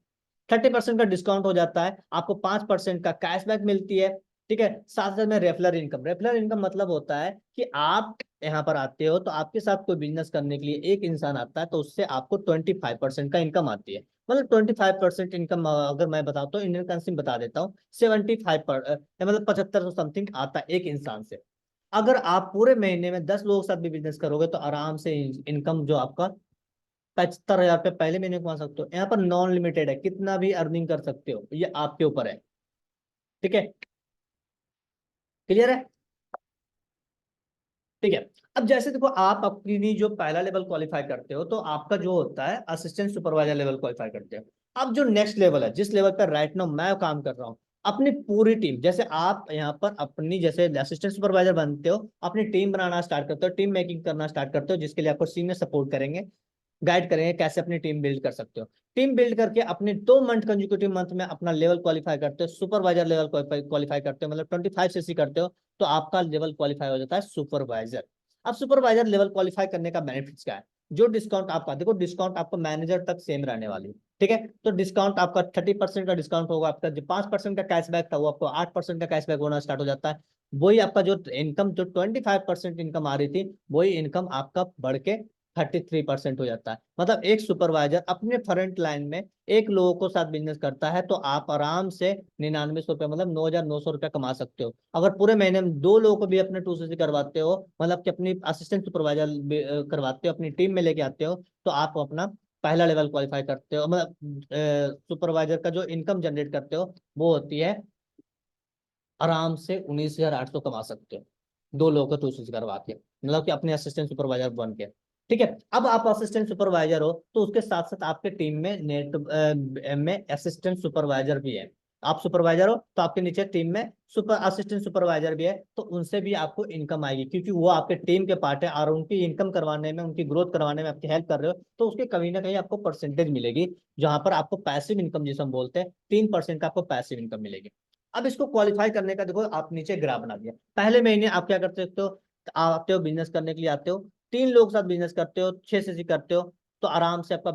30% का डिस्काउंट हो जाता है, आपको 5% का कैशबैक मिलती है। ठीक है, साथ साथ में रेफलर इनकम, रेफलर इनकम मतलब होता है कि आप यहाँ पर आते हो तो आपके साथ कोई बिजनेस करने के लिए एक इंसान आता है, तो उससे आपको 25% का इनकम आती है। मतलब 25% इनकम अगर मैं बताऊँ तो इंडियन करेंसी में बता देता हूँ, 75 मतलब 7500 समथिंग आता है एक इंसान से। अगर आप पूरे महीने में 10 लोगों के साथ भी बिजनेस करोगे तो आराम से इनकम जो आपका 75,000 रुपये पहले महीने कमा सकते हो। यहाँ पर नॉन लिमिटेड है, कितना भी अर्निंग कर सकते हो, ये आपके ऊपर है। ठीक है, क्लियर है? ठीक है, अब जैसे देखो, आप अपनी जो पहला लेवल क्वालिफाई करते हो तो आपका जो होता है असिस्टेंट सुपरवाइजर लेवल क्वालिफाई करते हो। अब जो नेक्स्ट लेवल है, जिस लेवल पर राइट नाउ मैं काम कर रहा हूँ, अपनी पूरी टीम, जैसे आप यहाँ पर अपनी जैसे असिस्टेंट सुपरवाइजर बनते हो, अपनी टीम बनाना स्टार्ट करते हो, टीम मेकिंग करना स्टार्ट करते हो, जिसके लिए आपको सीनियर सपोर्ट करेंगे, गाइड करेंगे कैसे अपनी टीम बिल्ड कर सकते हो। टीम बिल्ड करके अपने 2 मंथ कंजिक्यूटिव मंथ में अपना लेवल क्वालिफाई करते हो, सुपरवाइजर लेवल क्वालिफाई करते हो, मतलब 25 सीसी करते हो, तो आपका लेवल क्वालिफाई हो जाता है सुपरवाइजर। अब सुपरवाइजर लेवल क्वालिफाई करने का बेनिफिट्स क्या है, जो डिस्काउंट आपका, देखो डिस्काउंट आपको मैनेजर तक सेम रहने वाली है। ठीक है, तो डिस्काउंट आपका 30% का डिस्काउंट होगा, आपका जो 5% का कैशबैक था वो आपको 8% का कैशबैक होना स्टार्ट हो जाता है। वही आपका जो इनकम, जो 25% इनकम आ रही थी, वही इनकम आपका बढ़ के 33% हो जाता है। मतलब एक सुपरवाइजर अपने फ्रंट लाइन में एक लोगों को साथ बिजनेस करता है तो आप आराम से 9900 रुपये, मतलब 9,900 रुपये कमा सकते हो। अगर पूरे महीने में 2 लोगों को भी अपने 2 सीसी करवाते हो, मतलब कि अपनी असिस्टेंट सुपरवाइजर करवाते हो, अपनी टीम में लेके आते हो, तो आप अपना पहला लेवल क्वालिफाई करते हो। मतलब सुपरवाइजर का जो इनकम जनरेट करते हो वो होती है आराम से 19,800 कमा सकते हो, 2 लोगों को 2 सीसी करवा के, मतलब कि अपने असिस्टेंट सुपरवाइजर बन के। ठीक है, अब आप असिस्टेंट सुपरवाइजर हो तो उसके साथ साथ आपके टीम में नेट में असिस्टेंट सुपरवाइजर भी है। आप सुपरवाइजर हो तो आपके नीचे टीम में सुपर असिस्टेंट सुपरवाइजर भी है, तो उनसे भी आपको इनकम आएगी, क्योंकि वो आपके टीम के पार्ट है और उनकी इनकम करवाने में, उनकी ग्रोथ करवाने में आपकी हेल्प कर रहे हो, तो उसके कहीं ना कहीं आपको परसेंटेज मिलेगी, जहां पर आपको पैसिव इनकम जिसे हम बोलते हैं 3% का आपको पैसिव इनकम मिलेगी। अब इसको क्वालिफाई करने का देखो, आप नीचे ग्राफ बना दिया। पहले महीने आप क्या कर सकते हो, आते हो बिजनेस करने के लिए आते हो, 3 लोग साथ बिजनेस करते हो, 6 सीसी करते हो, तो आराम से आपका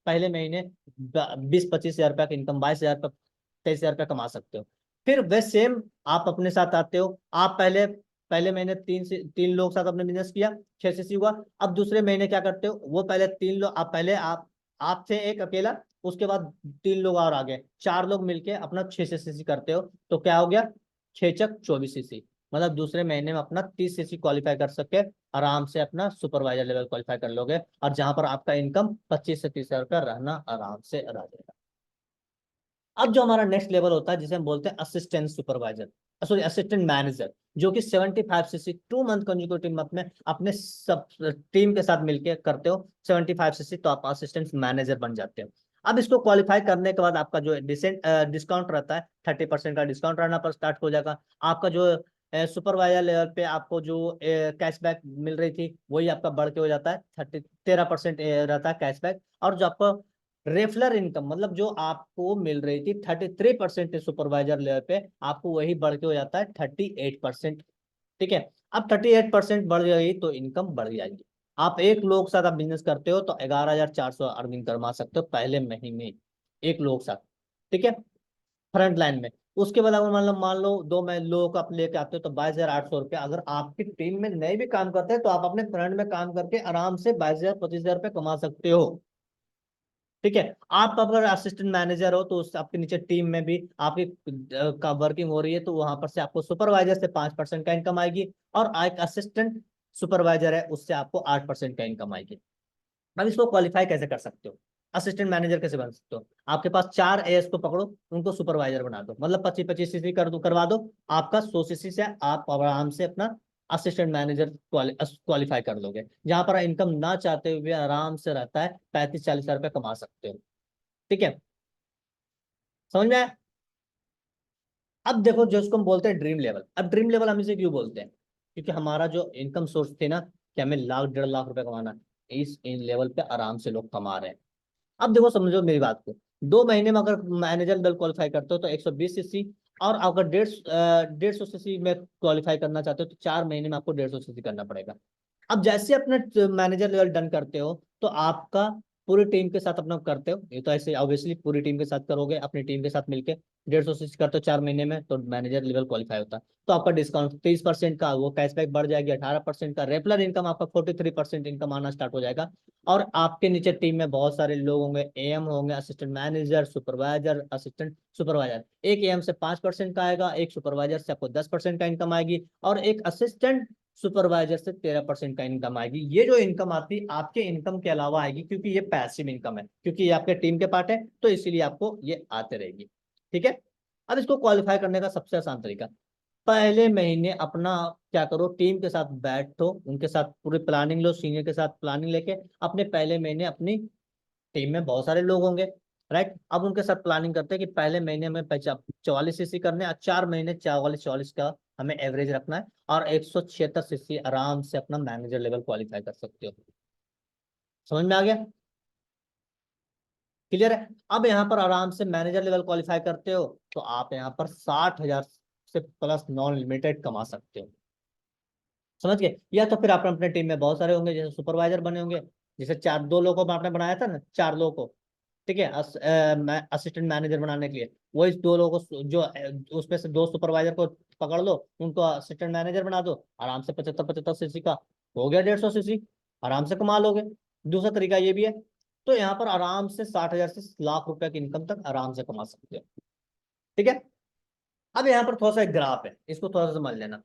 पहले महीने 20-25 हजार रुपया का इनकम, 22,000 रुपया, 23,000 रुपया कमा सकते हो। फिर वे सेम आप अपने साथ आते हो, आप पहले पहले महीने 3 लोग साथ अपने बिजनेस किया, 6 सीसी हुआ। अब दूसरे महीने क्या करते हो, वो पहले 3 लोग, आप पहले आप थे एक अकेला, उसके बाद 3 लोग और आ गए, 4 लोग मिलके अपना 6 सीसी करते हो, तो क्या हो गया, 6 चक 24 सीसी। मतलब दूसरे महीने में अपना 30 सीसी क्वालिफाई कर सके, आराम से अपना सुपरवाइजर लेवल क्वालिफाई कर लोगे, और जहां पर आपका इनकम 25 से 30 हजार रुपया रहना आराम से रह जाएगा। अब जो हमारा नेक्स्ट लेवल होता है जिसे हम बोलते हैं assistant supervisor, sorry assistant manager, जो कि 75cc 2 मंथ कंजिक्यूटिव मंथ में अपने सब टीम के साथ मिलकर करते हो 75cc, तो आप असिस्टेंट मैनेजर बन जाते हो। अब इसको क्वालिफाई करने के बाद आपका जो डिस्काउंट रहता है 30% का डिस्काउंट रहना पर स्टार्ट हो जाएगा। आपका जो सुपरवाइजर लेवल पे आपको जो कैशबैक मिल रही थी वही आपका बढ़ के हो जाता है 13% रहता है कैशबैक। और जो आपको रेफलर इनकम मतलब जो आपको मिल रही थी 33% सुपरवाइजर लेवल पे, आपको वही बढ़ के हो जाता है 38%। ठीक है, अब 38% बढ़ जाएगी तो इनकम बढ़ जाएगी। आप एक लोग साथ आप बिजनेस करते हो तो 11,400 अर्निंग कमा सकते हो पहले महीने एक लोग साथ। ठीक है, फ्रंट लाइन में। उसके बाद अगर मान लो 2 लोगों को आप लेके आते हो तो 22,800 रुपये। अगर आपकी टीम में नए भी काम करते हैं तो आप अपने फ्रंट में काम करके आराम से 22,000 25,000 रुपये कमा सकते हो। ठीक है, आप अगर असिस्टेंट मैनेजर हो तो उस आपके नीचे टीम में भी आपकी का वर्किंग हो रही है तो वहां पर से आपको सुपरवाइजर से 5% का इनकम आएगी, और एक असिस्टेंट सुपरवाइजर है उससे आपको 8% का इनकम आएगी। अब इसको क्वालिफाई कैसे कर सकते हो, असिस्टेंट मैनेजर कैसे बन सकते हो? आपके पास 4 एएस को पकड़ो, उनको सुपरवाइजर बना दो, मतलब 25-25 सीसी करवा दो, आपका 100 सीसी से आप आराम से अपना असिस्टेंट मैनेजर क्वालिफाई कर लोगे, जहां पर इनकम ना चाहते हुए आराम से रहता है 35-40 हजार रुपये कमा सकते हो। ठीक है, समझ में आया? अब देखो जो इसको हम बोलते हैं ड्रीम लेवल। अब ड्रीम लेवल हम इसे क्यों बोलते हैं? क्योंकि हमारा जो इनकम सोर्स थी ना कि हमें लाख 1.5 लाख रुपए कमाना है, इस इन लेवल पे आराम से लोग कमा रहे हैं। अब देखो समझो मेरी बात को, 2 महीने में अगर मैनेजर लेवल क्वालिफाई करते हो तो 120 सीसी, और अगर 150 सीसी में क्वालिफाई करना चाहते हो तो 4 महीने में आपको 150 सीसी करना पड़ेगा। अब जैसे अपने मैनेजर लेवल डन करते हो तो आपका पूरी टीम के साथ अपना करते हो, ये तो ऐसे ऑब्वियसली पूरी टीम के साथ करोगे, अपनी टीम के साथ मिलके 150 सीसी करते हो 4 महीने में तो मैनेजर लेवल क्वालिफाई होता है। तो आपका डिस्काउंट 30% का वो कैशबैक बढ़ जाएगी, 18% का रेगुलर इनकम आपका 43% इनकम आना स्टार्ट हो जाएगा। और आपके नीचे टीम में बहुत सारे लोग होंगे, एएम होंगे, assistant manager, supervisor, assistant supervisor. एक एएम से 5% का आएगा, एक सुपरवाइजर से आपको 10% का इनकम आएगी, और एक असिस्टेंट सुपरवाइजर से 13% का इनकम आएगी। ये जो इनकम आती आपके इनकम के अलावा आएगी, क्योंकि ये पैसिव इनकम है, क्योंकि ये आपके टीम के पार्ट है तो इसीलिए आपको ये आते रहेगी। ठीक है, अब इसको क्वालिफाई करने का सबसे आसान तरीका, पहले महीने अपना क्या करो, टीम के साथ बैठो, उनके साथ पूरी प्लानिंग लो, सीनियर के साथ प्लानिंग लेके अपने पहले महीने अपनी टीम में बहुत सारे लोग होंगे, राइट। अब उनके साथ प्लानिंग करते हैं कि पहले महीने में 44 सीसी करने और 4 महीने 44 का हमें एवरेज रखना है, और 176 सीसी आराम से अपना मैनेजर लेवल क्वालिफाई कर सकते हो। समझ में आ गया? क्लियर है? अब यहाँ पर आराम से मैनेजर लेवल क्वालिफाई करते हो तो आप यहाँ पर 60,000 से प्लस नॉन लिमिटेड कमा सकते हो। समझ गए? या तो फिर आप अपने टीम में बहुत सारे होंगे, जैसे सुपरवाइजर बने होंगे, जैसे 2 लोगों को आपने बनाया था ना, 4 लोगों को, ठीक है, असिस्टेंट मैनेजर बनाने के लिए, वही 2 लोगों को जो उसमें से 2 सुपरवाइजर को पकड़ लो, उनको असिस्टेंट मैनेजर बना दो, आराम से 75-75 सीसी का हो गया, 150 सीसी आराम से कमा लोगे। दूसरा तरीका ये भी है। तो यहाँ पर आराम से 60,000 से लाख रुपए की इनकम तक आराम से कमा सकते हो। ठीक है, अब यहाँ पर थोड़ा सा एक ग्राफ है, इसको थोड़ा सा समझ लेना।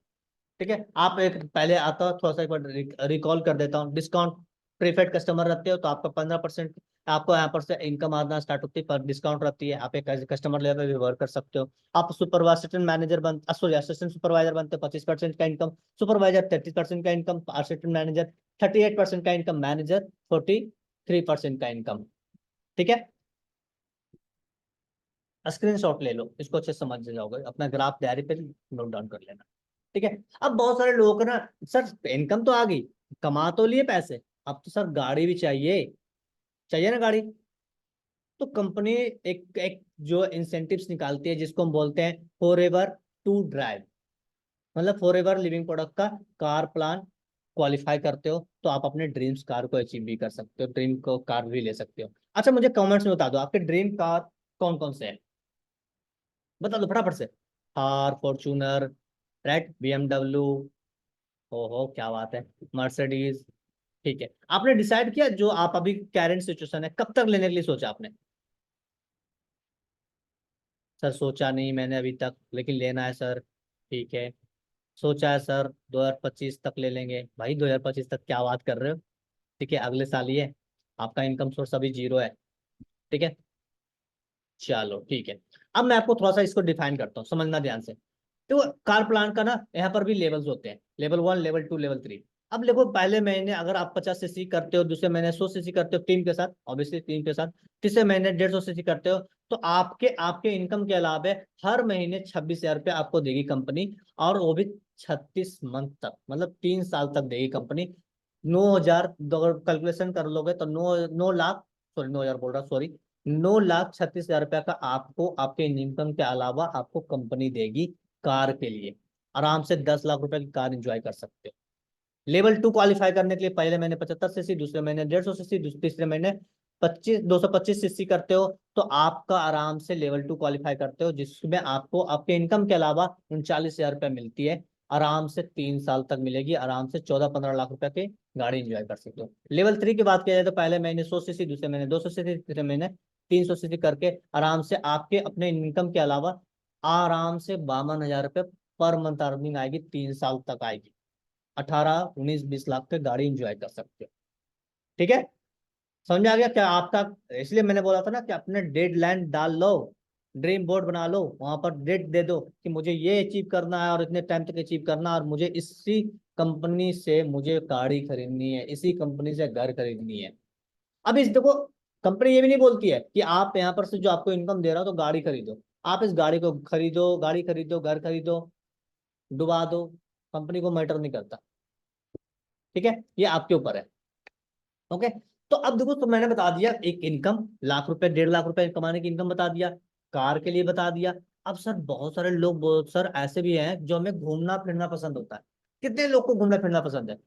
ठीक है, आप एक पहले आता हो थोड़ा सा एक बार रिकॉल कर देता हूँ। डिस्काउंट प्रीफेड कस्टमर रहते हो तो आपका 15% आपको यहाँ पर से इनकम आना स्टार्ट होती है, पर डिस्काउंट रहती है, आप एक कस्टमर लेवल पे भी वर्क कर सकते हो। आप assistant manager sorry assistant supervisor बनते हो, 25% का इनकम, सुपरवाइजर 33% का इनकम, असिस्टेंट मैनेजर 38% का इनकम, मैनेजर 43% का इनकम। ठीक है, स्क्रीनशॉट ले लो, इसको अच्छे से समझ जाओगे, अपना ग्राफ डायरी पे नोट डाउन कर लेना। ठीक है, अब बहुत सारे लोग ना, सर इनकम तो आ गई, कमा तो लिए पैसे, अब तो सर गाड़ी भी चाहिए, चाहिए ना गाड़ी। तो कंपनी एक जो इंसेंटिव्स निकालती है जिसको हम बोलते हैं फॉर एवर टू ड्राइव, मतलब फॉर एवर लिविंग प्रोडक्ट का कार प्लान क्वालिफाई करते हो तो आप अपने ड्रीम्स कार को अचीव भी कर सकते हो, ड्रीम को कार भी ले सकते हो। अच्छा मुझे कमेंट्स में बता दो आपके ड्रीम कार कौन कौन से हैं, बता दो फटाफट से। थार, फॉर्च्यूनर, राइट, BMW, ओहो क्या बात है, मर्सिडीज। ठीक है, आपने डिसाइड किया जो आप अभी करंट सिचुएशन है कब तक लेने के लिए सोचा आपने? सर सोचा नहीं मैंने अभी तक, लेकिन लेना है सर। ठीक है, सोचा है सर 2025 तक ले लेंगे। भाई 2025 तक क्या बात कर रहे हो? ठीक है, अगले साल ही है, आपका इनकम सोर्स अभी जीरो है। ठीक है, चलो ठीक है। अब मैं आपको थोड़ा सा इसको डिफाइन करता हूँ, समझना ध्यान से। तो कार प्लांट का ना यहाँ पर भी लेवल्स होते हैं, लेवल 1, लेवल 2, लेवल 3। अब देखो पहले महीने अगर आप 50 सीसी करते हो, दूसरे महीने 100 सीसी करते हो टीम के साथ, ऑब्वियसली टीम के साथ, तीसरे महीने 150 सीसी करते हो, तो आपके आपके इनकम के अलावा हर महीने 26,000 रुपये आपको देगी कंपनी, और वो भी 36 मंथ तक, मतलब 3 साल तक देगी कंपनी। 9,000 अगर कैलकुलेशन कर लोगे तो 9 लाख, सॉरी 9,000 बोल रहा, सॉरी 9,36,000 रुपया का आपको आपके इनकम के अलावा आपको कंपनी देगी कार के लिए। आराम से 10 लाख रुपए की कार एंजॉय कर सकते हो। लेवल 2 क्वालिफाई करने के लिए पहले महीने 75 सीसी, दूसरे महीने 150 सीसी, तीसरे महीने 225 सीसी करते हो, तो आपका आराम से लेवल 2 क्वालिफाई करते हो, जिसमें आपको आपके इनकम के अलावा 39,000 रुपये मिलती है। आराम से 3 साल तक मिलेगी, आराम से 14-15 लाख रुपए की गाड़ी एंजॉय कर सकते हो। लेवल 3 की बात किया जाए तो पहले महीने 100 सीसी, दूसरे महीने 200 सीसी, तीसरे महीने 300 सीसी करके आराम से आपके अपने इनकम के अलावा आराम से 52,000 रुपये पर मंथ अर्निंग आएगी, 3 साल तक आएगी। 18, 19, 20 लाख पे गाड़ी एंजॉय कर सकते हो। ठीक है, समझ में आ गया क्या आपका? इसलिए मैंने बोला था ना कि अपने डेडलाइन डाल लो, ड्रीम बोर्ड बना लो, वहां पर डेट दे दो कि मुझे ये अचीव करना है और इतने टाइम तक अचीव करना है, और मुझे इसी कंपनी से मुझे गाड़ी खरीदनी है, इसी कंपनी से घर खरीदनी है। अब इस देखो, कंपनी ये भी नहीं बोलती है कि आप यहाँ पर से जो आपको इनकम दे रहा हो तो गाड़ी खरीदो। आप इस गाड़ी को खरीदो, गाड़ी खरीदो, घर खरीदो, डुबा दो, कंपनी को मैटर नहीं करता। ठीक है, ये आपके ऊपर है। ओके, तो अब देखो, तो मैंने बता दिया एक इनकम, लाख रुपए 1.5 लाख रुपए कमाने की इनकम बता दिया, कार के लिए बता दिया। अब सर बहुत सारे लोग, बहुत सर ऐसे भी हैं जो हमें घूमना फिरना पसंद होता है। कितने लोग को घूमना फिरना पसंद है?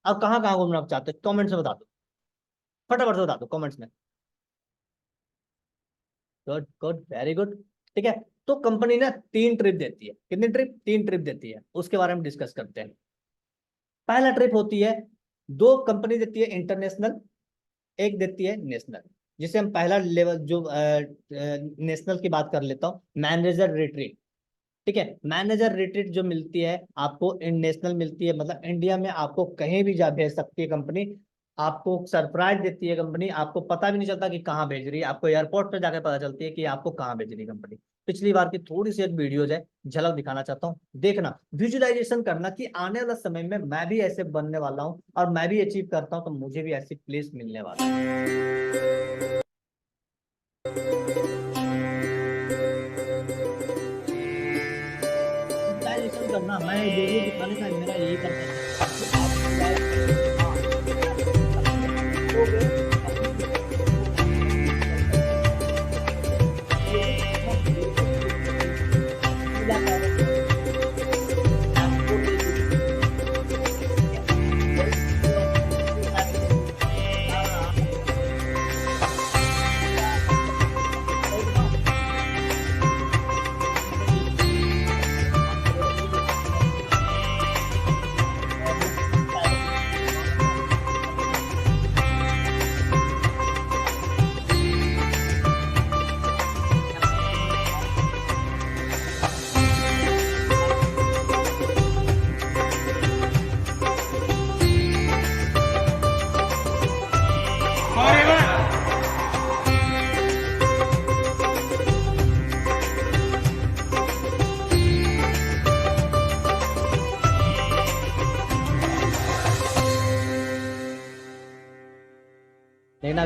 अब कहाँ कहाँ घूमना चाहते हैं कमेंट्स में बता दो, फटाफट से बता दो कमेंट्स में। Good good, very good. ठीक है, तो कंपनी ना 3 ट्रिप देती है। कितनी ट्रिप? 3 ट्रिप देती है, उसके बारे में डिस्कस करते हैं। पहला ट्रिप होती है, 2 कंपनी देती है इंटरनेशनल, एक देती है नेशनल। जिसे हम पहला लेवल जो नेशनल की बात कर लेता हूँ, मैनेजर रिट्रीट। ठीक है, मैनेजर रिट्रीट जो मिलती है आपको, नेशनल मिलती है, मतलब इंडिया में आपको कहीं भी जा भेज सकती है कंपनी, आपको सरप्राइज देती है कंपनी, आपको पता भी नहीं चलता कि कहाँ भेज रही है, आपको एयरपोर्ट पे जाकर पता चलती है कि आपको कहाँ भेज रही है कंपनी। पिछली बार की थोड़ी सी एक वीडियो है, झलक दिखाना चाहता हूँ, देखना, विजुअलाइजेशन करना कि आने वाला समय में मैं भी ऐसे बनने वाला हूँ और मैं भी अचीव करता हूँ तो मुझे भी ऐसी प्लेस मिलने वाला है। विजुअलाइजेशन करना, मैं वीडियो दिखाने का मेरा यही करता है। देखना,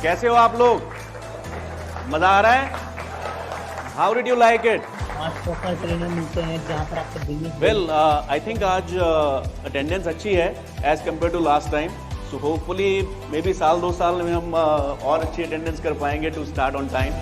कैसे हो आप लोग? मजा आ रहा है? How did you like it? आज प्रॉपर ट्रेनर मिलते हैं जहाँ पर आपको बिजनेस Well, I think आज अटेंडेंस अच्छी है as compared to last time. So hopefully maybe साल 2 साल में हम और अच्छी अटेंडेंस कर पाएंगे to start on time.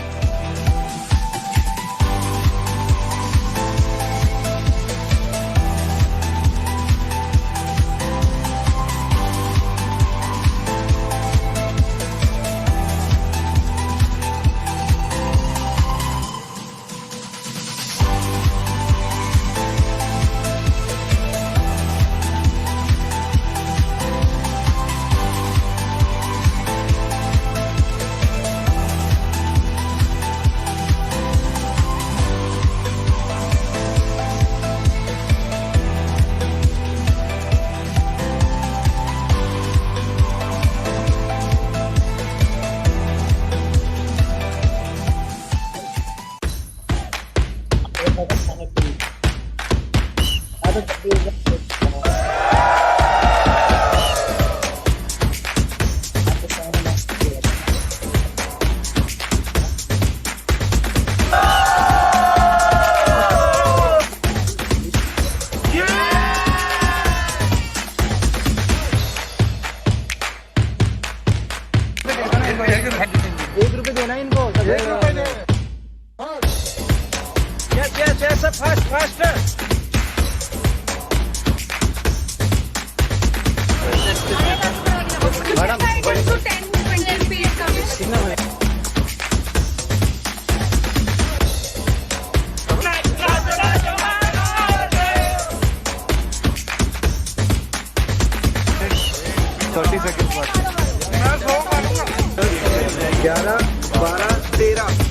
₹1 देना इनको। Yes, faster. Madam, 5 to 10, 20 rupees commission. seconds 11, 12, 13।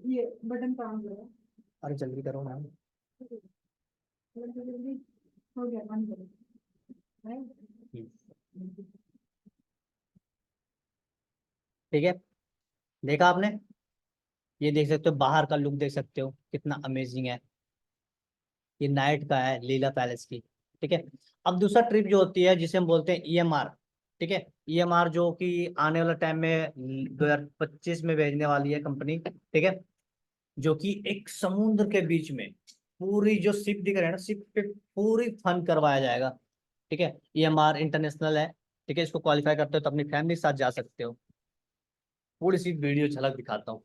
ये बटन काम करो। अरे जल्दी करो मैम। हो गया, बंद करो। ठीक है, देखा आपने? ये देख सकते हो, बाहर का लुक देख सकते हो कितना अमेजिंग है। ये नाइट का है लीला पैलेस की। ठीक है, अब दूसरा ट्रिप जो होती है जिसे हम बोलते हैं EMR। ठीक है, EMR जो कि आने वाला टाइम में 2025 में भेजने वाली है कंपनी। ठीक है, जो कि एक समुद्र के बीच में पूरी जो शिप दिख रहा है ना, शिप पे पूरी फन करवाया जाएगा। ठीक है, EMR इंटरनेशनल है। ठीक है, इसको क्वालिफाई करते हो तो अपनी फैमिली के साथ जा सकते हो। पूरी सी वीडियो झलक दिखाता हूँ।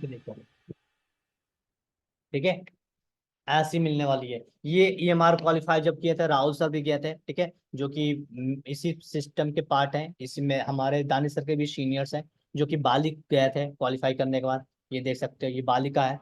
देखो, ठीक है, ऐसी मिलने वाली है। ये EMR क्वालिफाई जब किए थे, राहुल सर भी किए थे, ठीक है, जो कि इसी सिस्टम के पार्ट हैं। इसमें हमारे दानिश सर के भी सीनियर्स हैं, जो कि बाली गए थे क्वालिफाई करने के बाद। ये देख सकते हो, ये बाली का है।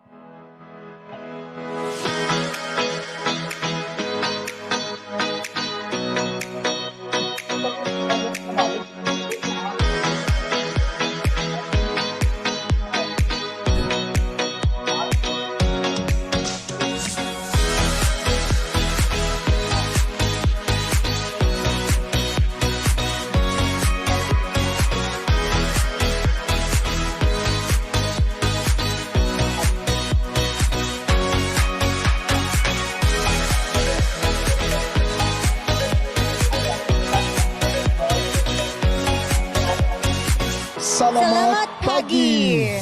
Selamat pagi.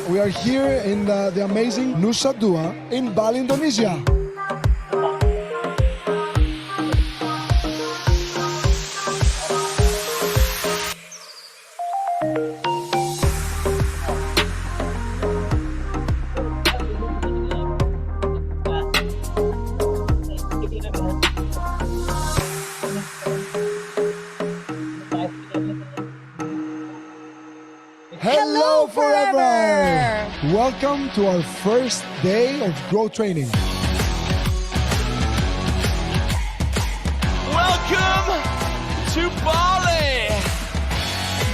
We are here in the amazing Nusa Dua in Bali, Indonesia. Hello forever! Welcome to our first day of growth training. Welcome to Bali!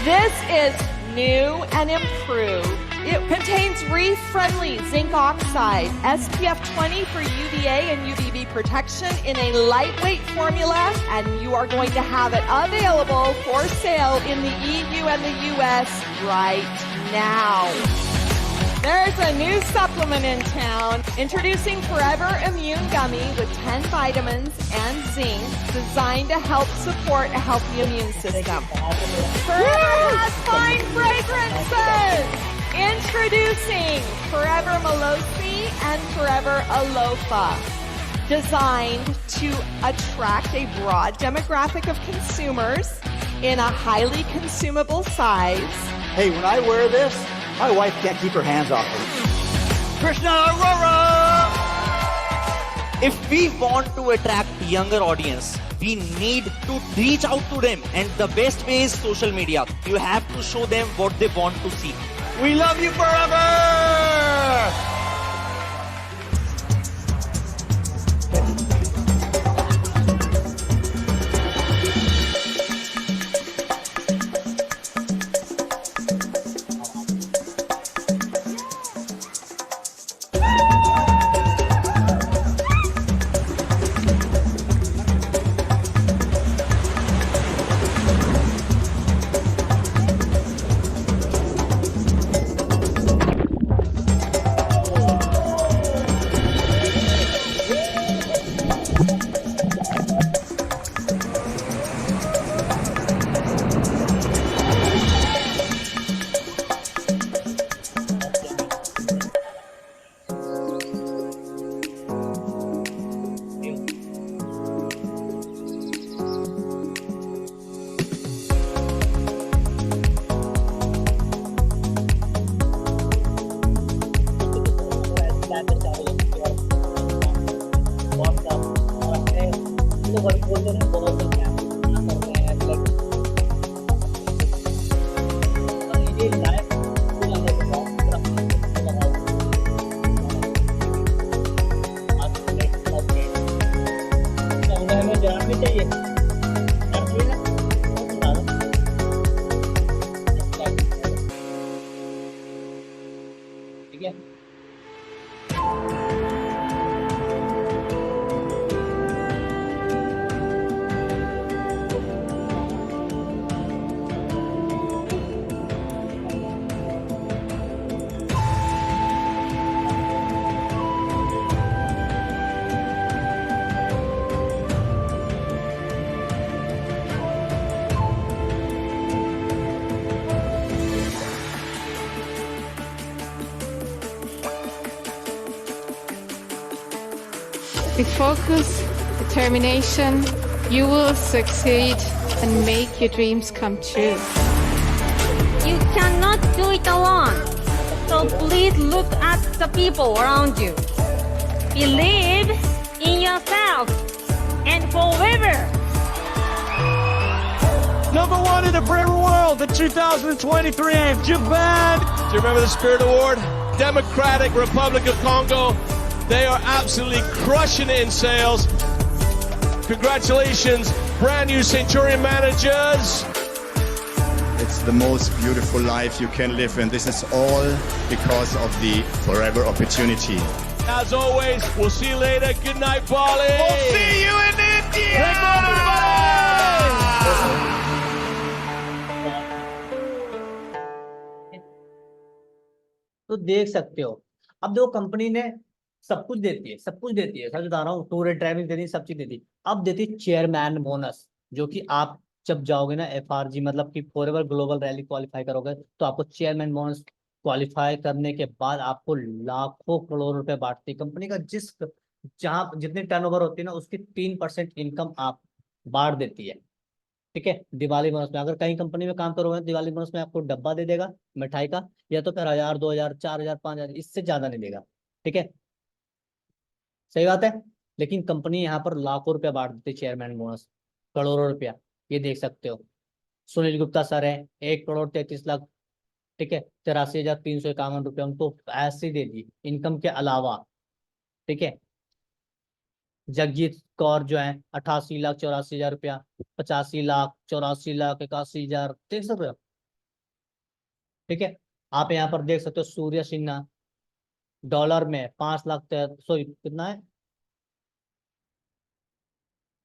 This is new and improved. It contains reef-friendly zinc oxide, SPF 20 for UVA and UVB protection in a lightweight formula, and you are going to have it available for sale in the EU and the US right now. There's a new supplement in town, introducing Forever Immune Gummy with 10 vitamins and zinc, designed to help support a healthy immune system. Forever has fine fragrances! Introducing Forever Melosi and Forever Alofa, designed to attract a broad demographic of consumers in a highly consumable size. Hey, when I wear this, my wife can't keep her hands off me. Krishna Arora! If we want to attract younger audience, we need to reach out to them, and the best way is social media. You have to show them what they want to see. We love you forever! With focus, determination, you will succeed and make your dreams come true. You cannot do it alone. So please look at the people around you. Believe in yourself and forever. Number one in the forever world, the 2023 Japan. Do you remember the Spirit Award? Democratic Republic of Congo. They are absolutely crushing it in sales. Congratulations, brand new Centurion managers. It's the most beautiful life you can live, and this is all because of the forever opportunity. As always, we'll see you later. Good night, Bali. We'll see you in India. Take care, everybody. तो देख सकते हो, अब देखो कंपनी ने सब कुछ देती है, सब कुछ देती है, सच बता रहा हूँ, टूर एंड ट्रैवलिंग देती है, सब चीज देती है। अब देती है चेयरमैन बोनस, जो कि आप जब जाओगे ना FRG मतलब कि फॉरएवर ग्लोबल रैली क्वालिफाई करोगे तो आपको चेयरमैन बोनस क्वालिफाई करने के बाद आपको लाखों करोड़ रुपए बांटती है कंपनी का, जहां जितनी टर्नओवर होती है ना उसकी 3% इनकम आप बांट देती है। ठीक है, दिवाली बोनस में अगर कहीं कंपनी में काम करोगे दिवाली बोनस में आपको डब्बा दे देगा मिठाई का, या तो फिर 1000 2000 4000 5000, इससे ज्यादा नहीं देगा। ठीक है, सही बात है। लेकिन कंपनी यहाँ पर लाखों रुपया बांट देती है चेयरमैन बोनस, करोड़ों रुपया, ये देख सकते हो। सुनील गुप्ता सर है 1,33,00,000, ठीक है, 83,351 रुपया उनको ऐसे दे दी इनकम के अलावा। ठीक है, जगजीत कौर जो है 88,84,000 रुपया, 85,00,000 84,00,000 81,000, देख सकते हो। ठीक है, आप यहाँ पर देख सकते हो सूर्य सिन्हा डॉलर में 5 लाख सॉरी कितना है,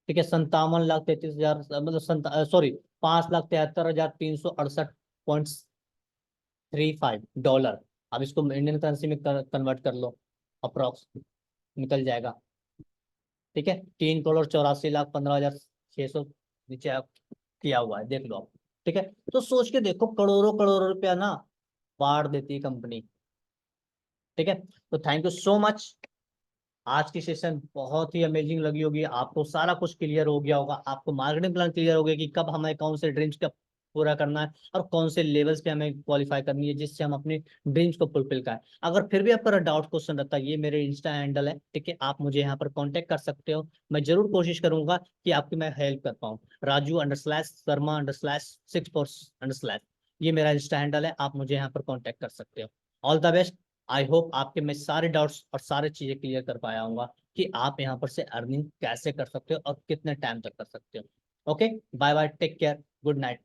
ठीक है, 57,33,000 मतलब सॉरी 5,73,368.35 डॉलर। अब इसको इंडियन करेंसी में कन्वर्ट कर लो, अप्रोक्स निकल जाएगा। ठीक है, 3,84,15,600 नीचे किया हुआ है, देख लो आप। ठीक है, तो सोच के देखो, करोड़ों करोड़ों रुपया ना बांट देती है कंपनी। ठीक है, तो थैंक यू सो मच। आज की सेशन बहुत ही अमेजिंग लगी होगी, आपको सारा कुछ क्लियर हो गया होगा, आपको मार्केटिंग प्लान क्लियर हो गया कि कब हमें कौन से ड्रीम्स का पूरा करना है और कौन से लेवल्स पे हमें क्वालिफाई करनी है जिससे हम अपने ड्रीम्स को फुलफिल करें। अगर फिर भी आपका डाउट क्वेश्चन रहता है, ये मेरे इंस्टा हैंडल है, ठीक है, आप मुझे यहाँ पर कांटेक्ट कर सकते हो। मैं जरूर कोशिश करूंगा कि आपकी मैं हेल्प कर पाऊँ। Raju_Sharma_6 ये मेरा इंस्टा हैंडल है, आप मुझे यहाँ पर कॉन्टेक्ट कर सकते हो। All the best. I hope आपके मैं सारे डाउट्स और सारे चीजें क्लियर कर पाया हूँ कि आप यहाँ पर से अर्निंग कैसे कर सकते हो और कितने टाइम तक कर सकते हो। Okay, bye bye, take care, good night.